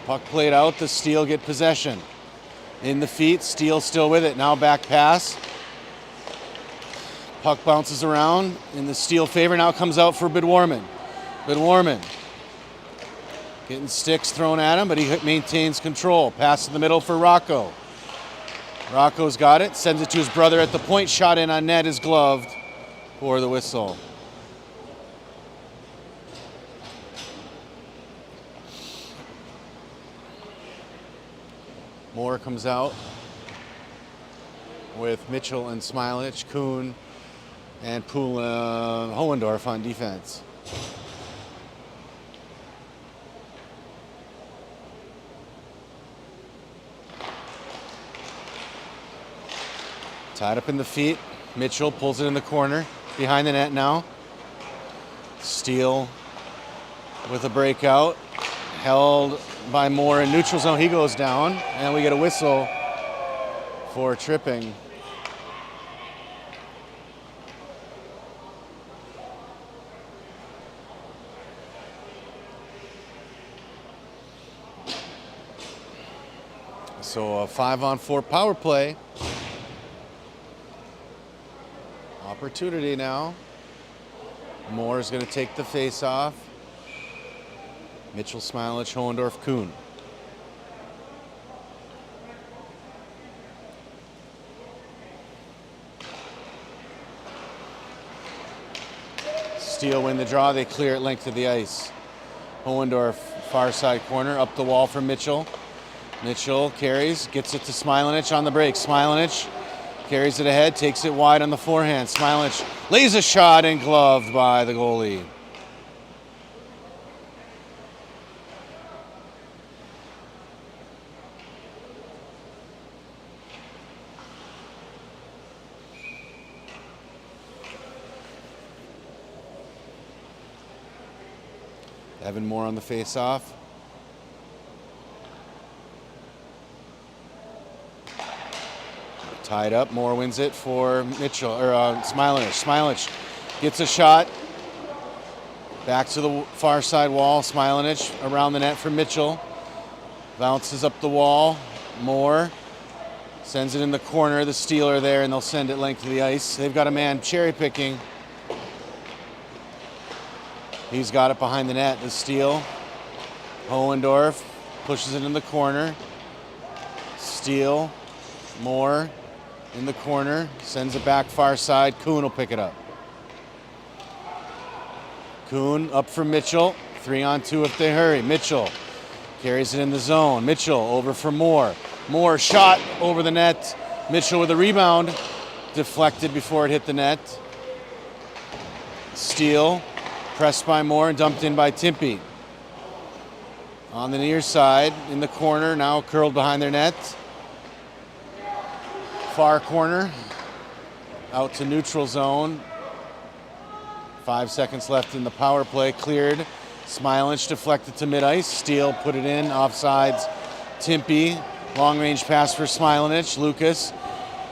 Puck played out. The Steel get possession. In the feet. Steel still with it. Now back pass. Puck bounces around in the Steel favor. Now comes out for Budwarman. Budwarman getting sticks thrown at him, but he maintains control. Pass in the middle for Rocco. Rocco's got it. Sends it to his brother at the point. Shot in on net is gloved for the whistle. Moore comes out with Mitchell and Smilich, Kuhn, and Hohendorf on defense. Tied up in the feet. Mitchell pulls it in the corner. Behind the net now. Steel with a breakout. Held by Moore in neutral zone. He goes down, and we get a whistle for tripping. So a 5-on-4 power play. Opportunity now. Moore is going to take the face off. Mitchell, Smilich, Hohendorf, Kuhn. Steel win the draw. They clear it length of the ice. Hohendorf, far side corner, up the wall for Mitchell. Mitchell carries, gets it to Smilich on the break. Smilich carries it ahead, takes it wide on the forehand. Smilich lays a shot and gloved by the goalie. Evan Moore on the face-off. Tied up. Moore wins it for Mitchell or Smilich. Smilich gets a shot. Back to the far side wall. Smilich around the net for Mitchell. Bounces up the wall. Moore sends it in the corner. The Steel are there, and they'll send it length of the ice. They've got a man cherry picking. He's got it behind the net. The Steel. Hohendorf pushes it in the corner. Steel. Moore in the corner. Sends it back far side. Kuhn will pick it up. Kuhn up for Mitchell. 3-on-2 if they hurry. Mitchell carries it in the zone. Mitchell over for Moore. Moore shot over the net. Mitchell with a rebound. Deflected before it hit the net. Steel. Pressed by Moore and dumped in by Timpey. On the near side, in the corner, now curled behind their net. Far corner, out to neutral zone. 5 seconds left in the power play, cleared. Smilich deflected to mid-ice. Steel put it in, offsides. Timpey, long-range pass for Smilich. Lucas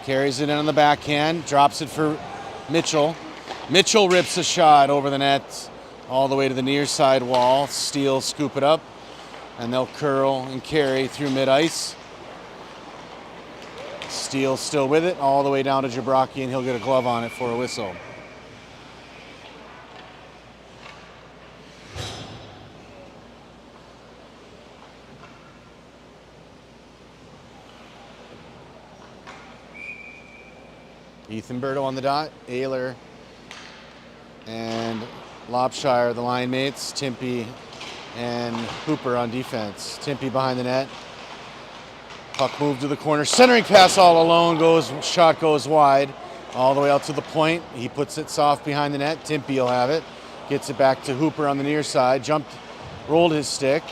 carries it in on the backhand, drops it for Mitchell. Mitchell rips a shot over the net, all the way to the near side wall. Steel scoop it up, and they'll curl and carry through mid-ice. Steel still with it, all the way down to Jabrocki, and he'll get a glove on it for a whistle. Ethan Berto on the dot. Ayler and Lopshire, the line mates. Timpy and Hooper on defense. Timpy behind the net. Puck moved to the corner. Centering pass all alone. Shot goes wide. All the way out to the point. He puts it soft behind the net. Timpy will have it. Gets it back to Hooper on the near side. Rolled his stick.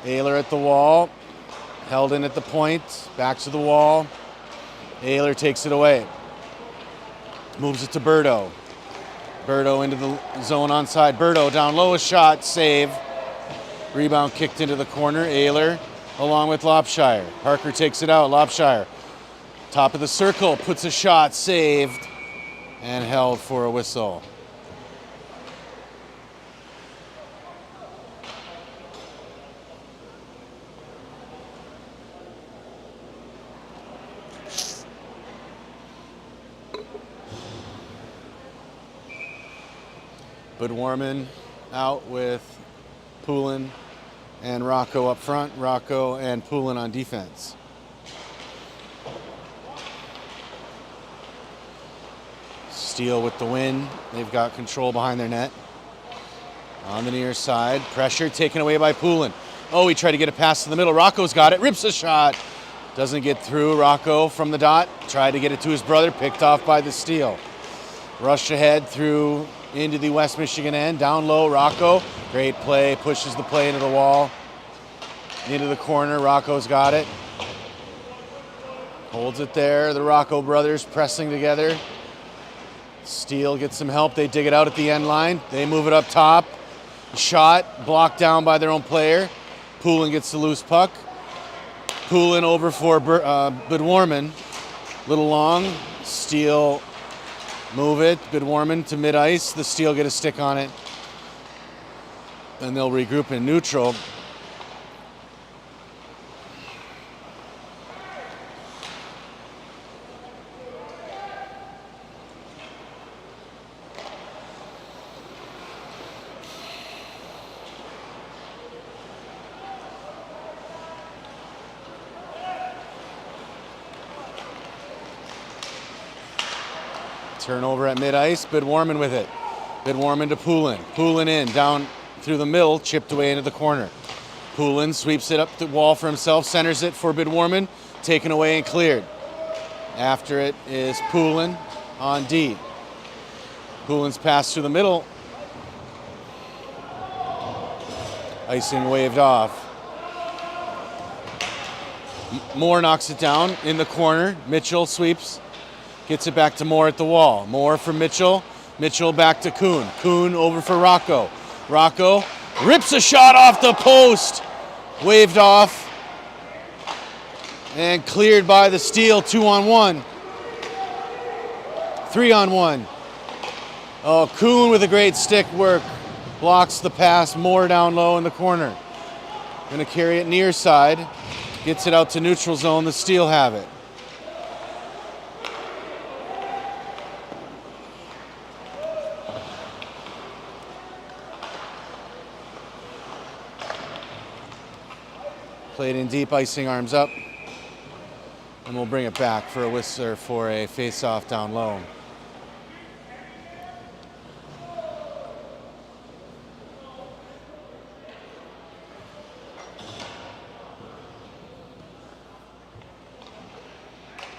Ayler at the wall. Held in at the point. Back to the wall. Ayler takes it away. Moves it to Berto. Berto into the zone onside. Berto down low, a shot, save. Rebound kicked into the corner. Ayler along with Lopshire. Parker takes it out. Lopshire, top of the circle, puts a shot, saved, and held for a whistle. Budwarman out with Poulin and Rocco up front. Rocco and Poulin on defense. Steele with the win. They've got control behind their net. On the near side, pressure taken away by Poulin. Oh, he tried to get a pass to the middle. Rocco's got it, rips a shot. Doesn't get through. Rocco from the dot, tried to get it to his brother, picked off by the Steele. Rush ahead through into the West Michigan end, down low, Rocco. Great play, pushes the play into the wall. Into the corner, Rocco's got it. Holds it there, the Rocco brothers pressing together. Steele gets some help, they dig it out at the end line. They move it up top. Shot, blocked down by their own player. Poulin gets the loose puck. Poulin over for Budwarman. Little long, Steele move it, Budwarman to mid-ice. The Steele get a stick on it. And they'll regroup in neutral. Turnover at mid-ice, Budwarman with it. Budwarman to Poulin. Poulin in, down through the middle, chipped away into the corner. Poulin sweeps it up the wall for himself, centers it for Budwarman, taken away and cleared. After it is Poulin on D. Poulin's pass through the middle. Icing waved off. Moore knocks it down in the corner. Mitchell sweeps. Gets it back to Moore at the wall. Moore for Mitchell. Mitchell back to Kuhn. Kuhn over for Rocco. Rocco rips a shot off the post. Waved off. And cleared by the Steele. 2-on-1. 3-on-1. Oh, Kuhn with a great stick work. Blocks the pass. Moore down low in the corner. Gonna carry it near side. Gets it out to neutral zone. The Steele have it. Played in deep, icing arms up. And we'll bring it back for a whistler for a face-off down low.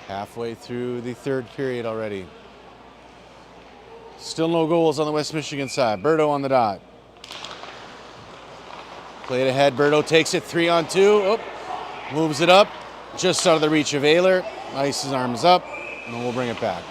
Halfway through the third period already. Still no goals on the West Michigan side. Berto on the dot. Played ahead, Berto takes it 3-on-2. Oh, moves it up, just out of the reach of Ayler. Ice his arms up, and we'll bring it back.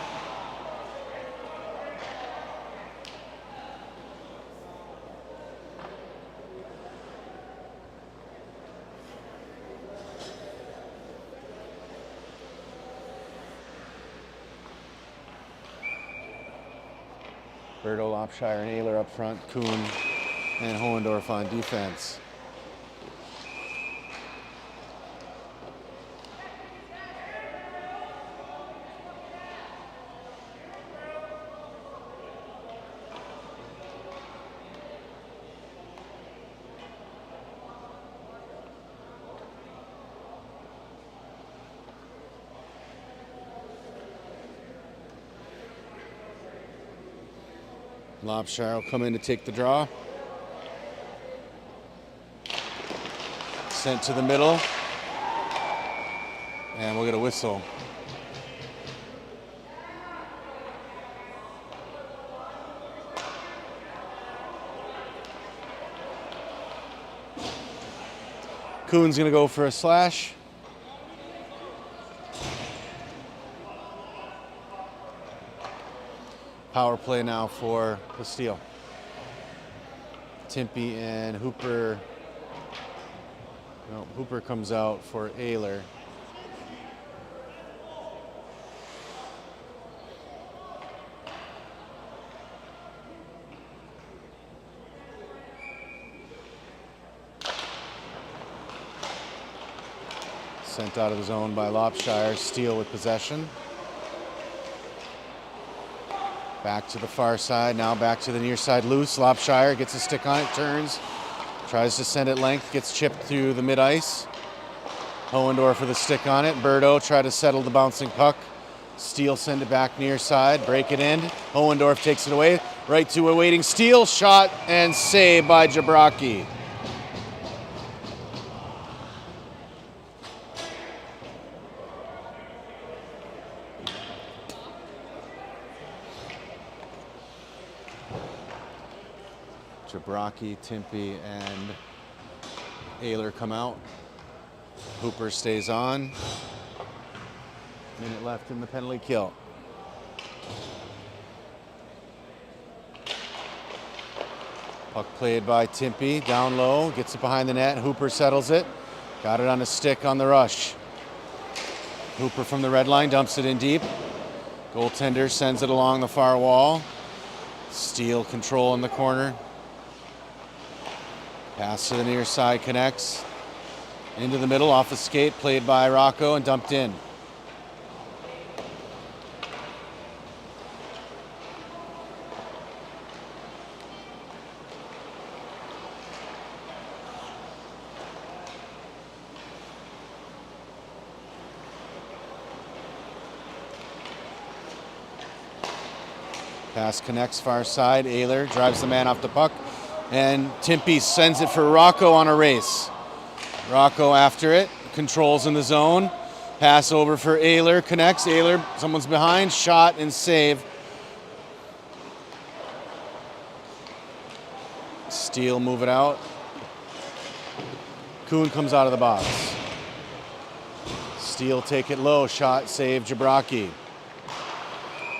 Berto, Lopshire, and Ayler up front. Kuhn and Hohendorf on defense. Lobshire will come in to take the draw. Sent to the middle. And we'll get a whistle. Kuhn's gonna go for a slash. Power play now for the steal. Timpy and Hooper. No, Hooper comes out for Ayler. Sent out of the zone by Lobshire. Steal with possession. Back to the far side, now back to the near side loose. Lobshire gets a stick on it, turns, tries to send it length, gets chipped through the mid-ice. Hohendorf for the stick on it. Berto try to settle the bouncing puck. Steele send it back near side, break it in. Hohendorf takes it away, right to a waiting Steele, shot and save by Jabraki. Jabraki, Timpy, and Ayler come out. Hooper stays on. Minute left in the penalty kill. Puck played by Timpy, down low, gets it behind the net. Hooper settles it. Got it on a stick on the rush. Hooper from the red line dumps it in deep. Goaltender sends it along the far wall. Steele control in the corner. Pass to the near side connects. Into the middle, off the skate, played by Rocco and dumped in. Pass connects far side. Ayler drives the man off the puck. And Timpy sends it for Rocco on a race. Rocco after it, controls in the zone. Pass over for Ayler, connects. Ayler, someone's behind, shot and save. Steele move it out. Kuhn comes out of the box. Steele take it low, shot, save Jabraki.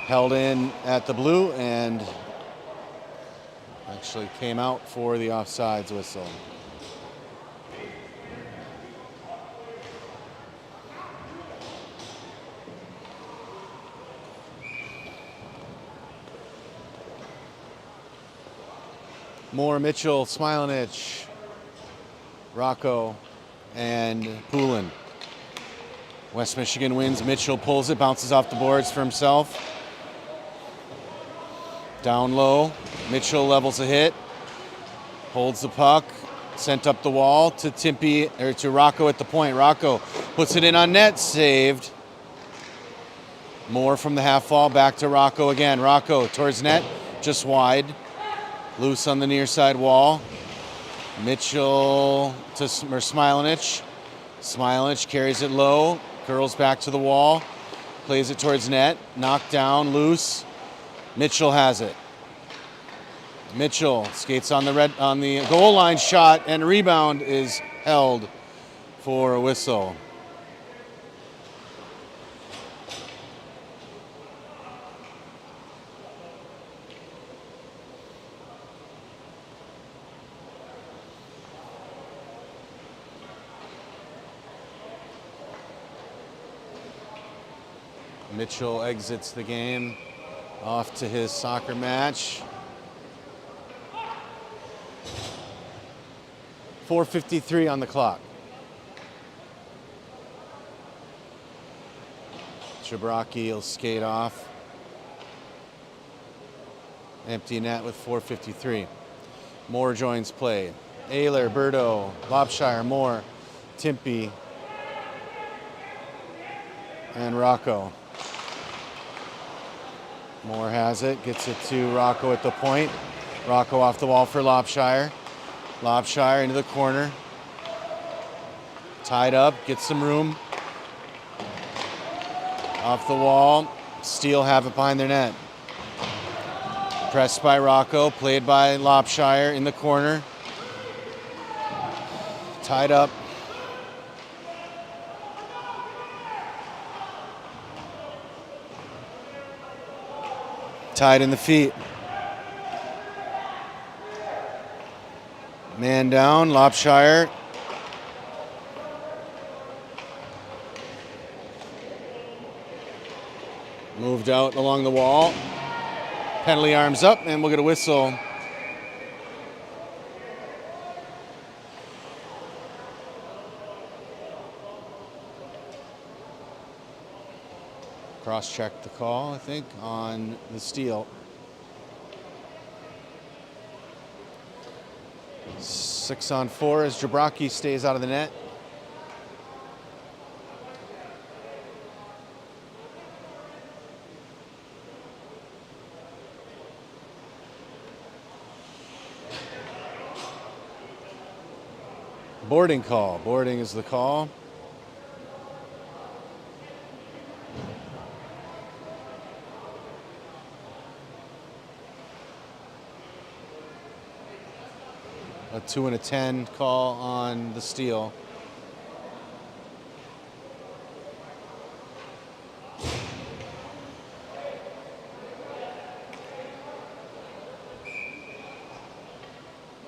Held in at the blue and actually came out for the offsides whistle. Moore, Mitchell, Smilanich, Rocco, and Poulin. West Michigan wins. Mitchell pulls it, bounces off the boards for himself. Down low, Mitchell levels a hit, holds the puck, sent up the wall to Timpy, or to Rocco at the point. Rocco puts it in on net, saved. Moore from the half wall, back to Rocco again. Rocco towards net, just wide. Loose on the near side wall. Mitchell to Smilanich. Smilanich carries it low, curls back to the wall, plays it towards net, knocked down, loose. Mitchell has it. Mitchell skates on the goal line, shot and rebound is held for a whistle. Mitchell exits the game. Off to his soccer match. 4:53 on the clock. Jabraki will skate off. Empty net with 4:53. Moore joins play. Ayler, Berto, Lobshire, Moore, Timpy, and Rocco. Moore has it, gets it to Rocco at the point. Rocco off the wall for Lopshire. Lopshire into the corner. Tied up, gets some room. Off the wall. Steele have it behind their net. Pressed by Rocco, played by Lopshire in the corner. Tied up. Tied in the feet. Man down, Lopshire. Moved out along the wall. Penalty arms up, and we'll get a whistle. Cross-check the call, I think, on the steal. 6-on-4 as Jabrocki stays out of the net. Boarding call. Boarding is the call. A 2 and a 10 call on the steal.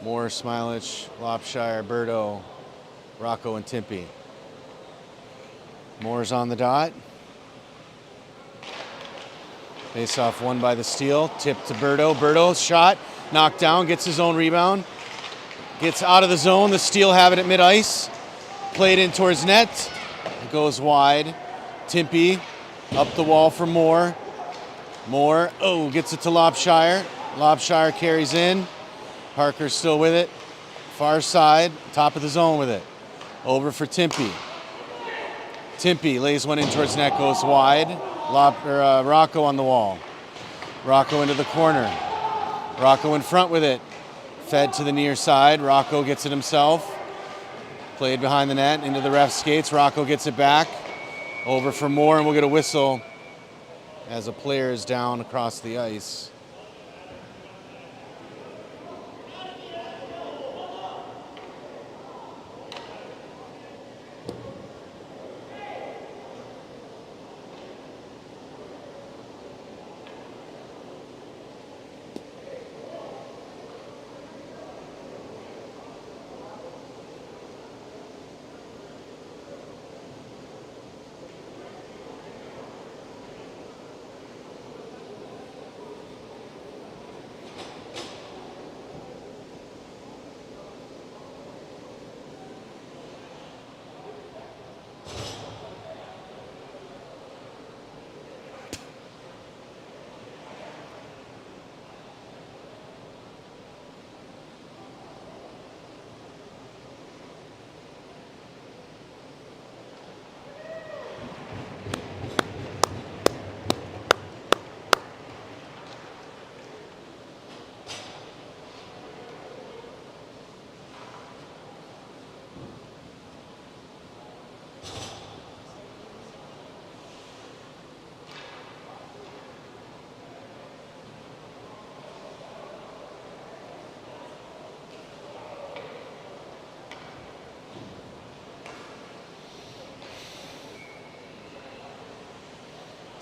Moore, Smilich, Lopshire, Berto, Rocco, and Timpy. Moore's on the dot. Face off won by the steal. Tip to Berto. Berto's shot. Knocked down. Gets his own rebound. Gets out of the zone. The steal have it at mid-ice. Played in towards net. It goes wide. Timpy up the wall for Moore. Moore, gets it to Lopshire. Lopshire carries in. Parker's still with it. Far side, top of the zone with it. Over for Timpy. Timpy lays one in towards net, goes wide. Rocco on the wall. Rocco into the corner. Rocco in front with it. Fed to the near side. Rocco gets it himself. Played behind the net into the ref's skates. Rocco gets it back. Over for Moore, and we'll get a whistle as a player is down across the ice.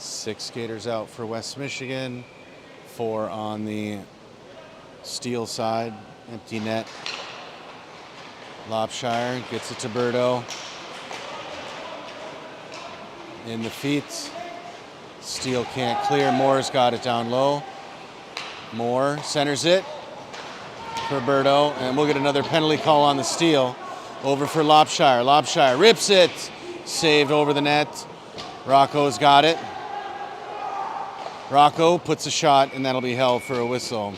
Six skaters out for West Michigan. 4 on the Steele side. Empty net. Lopshire gets it to Berto. In the feet. Steele can't clear. Moore's got it down low. Moore centers it for Berto. And we'll get another penalty call on the steal. Over for Lopshire. Lopshire rips it. Saved over the net. Rocco's got it. Rocco puts a shot, and that'll be held for a whistle.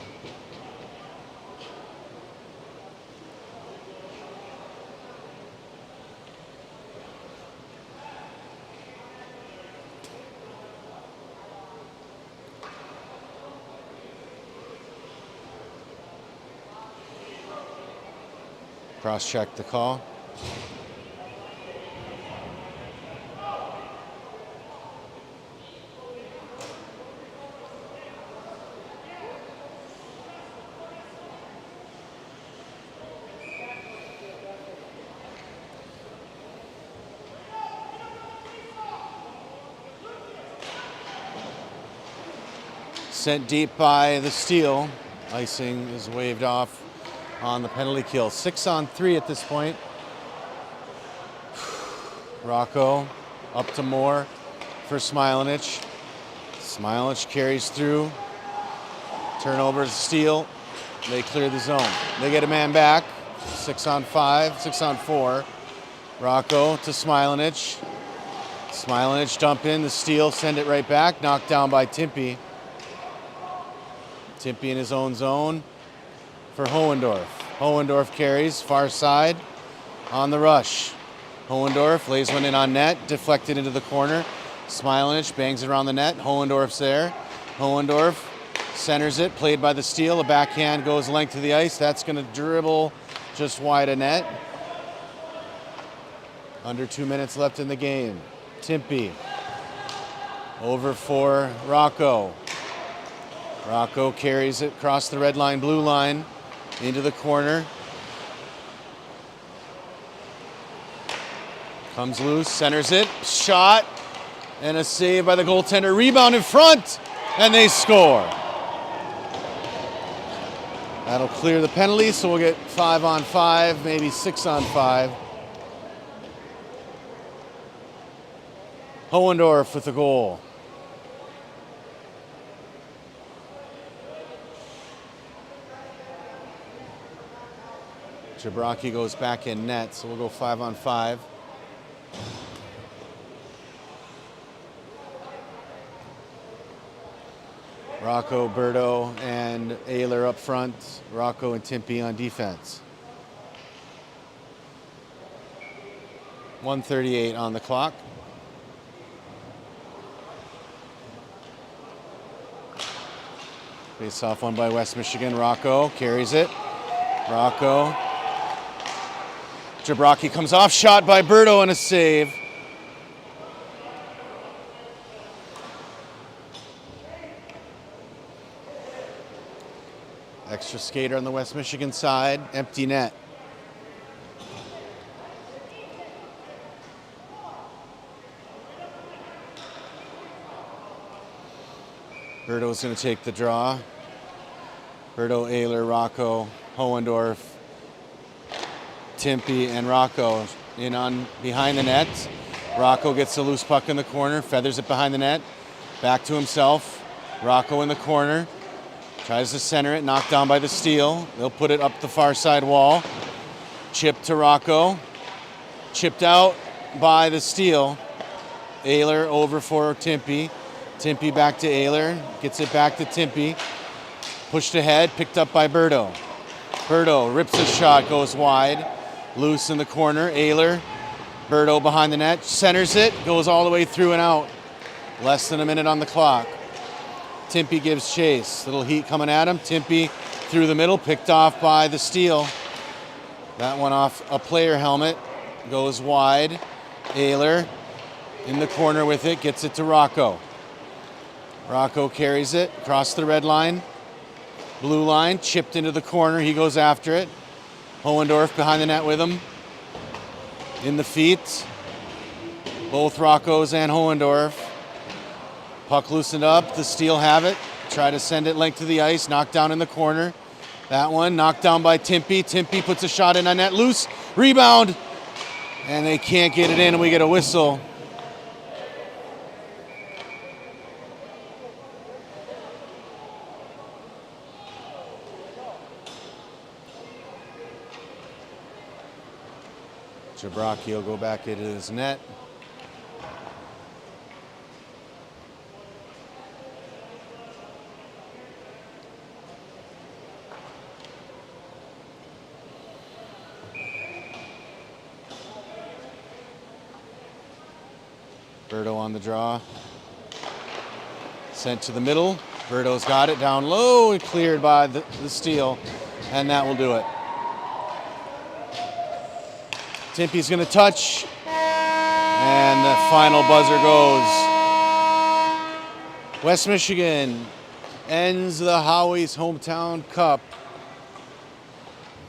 Cross-check the call. Sent deep by the steal. Icing is waved off on the penalty kill. 6-on-3 at this point. Rocco up to Moore for Smilanich. Smilanich carries through. Turnover, steal. They clear the zone. They get a man back. 6-on-5, 6-on-4. Rocco to Smilanich. Smilanich dump in the steal, send it right back. Knocked down by Timpy. Timpy in his own zone for Hohendorf. Hohendorf carries, far side, on the rush. Hohendorf lays one in on net, deflected into the corner. Smilanich bangs it around the net. Hohendorf's there. Hohendorf centers it, played by the steal. A backhand goes length to the ice. That's going to dribble just wide of net. Under 2 minutes left in the game. Timpy over for Rocco. Rocco carries it across the red line, blue line, into the corner. Comes loose, centers it, shot, and a save by the goaltender. Rebound in front, and they score. That'll clear the penalty, so we'll get 5-on-5, maybe 6-on-5. Hohendorf with the goal. Jabrocki goes back in net, so we'll go 5-on-5. Rocco, Berto, and Ayler up front. Rocco and Timpy on defense. 1:38 on the clock. Face off one by West Michigan. Rocco carries it. Rocco. Jabrocki comes off, shot by Berto and a save. Extra skater on the West Michigan side, empty net. Berto's going to take the draw. Berto, Ayler, Rocco, Hohendorf, Timpy, and Rocco in on behind the net. Rocco gets the loose puck in the corner, feathers it behind the net, back to himself. Rocco in the corner, tries to center it, knocked down by the steal. They'll put it up the far side wall. Chip to Rocco, chipped out by the steal. Ayler over for Timpy. Timpy back to Ayler, gets it back to Timpy. Pushed ahead, picked up by Berto. Berto rips a shot, goes wide. Loose in the corner, Ayler. Berto behind the net, centers it, goes all the way through and out. Less than a minute on the clock. Timpy gives chase. Little heat coming at him. Timpy through the middle, picked off by the steal. That one off a player helmet, goes wide. Ayler in the corner with it, gets it to Rocco. Rocco carries it across the red line. Blue line, chipped into the corner. He goes after it. Hohendorf behind the net with him. In the feet. Both Roccos and Hohendorf. Puck loosened up. The Steel have it. Try to send it length to the ice. Knocked down in the corner. That one knocked down by Timpy. Timpy puts a shot in on net. Loose. Rebound. And they can't get it in, and we get a whistle. Jabrocki will go back into his net. Berto on the draw. Sent to the middle. Berto's got it down low and cleared by the steal, and that will do it. Timpy's going to touch. And the final buzzer goes. West Michigan ends the Howie's Hometown Cup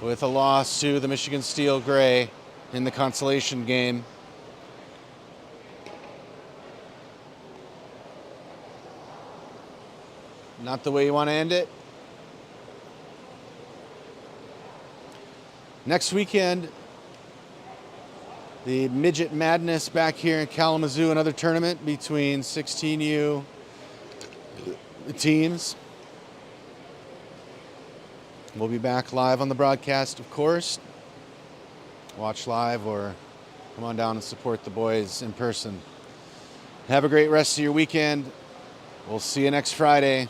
with a loss to the Michigan Steel Gray in the consolation game. Not the way you want to end it. Next weekend, the Midget Madness back here in Kalamazoo, another tournament between 16U teams. We'll be back live on the broadcast, of course. Watch live or come on down and support the boys in person. Have a great rest of your weekend. We'll see you next Friday.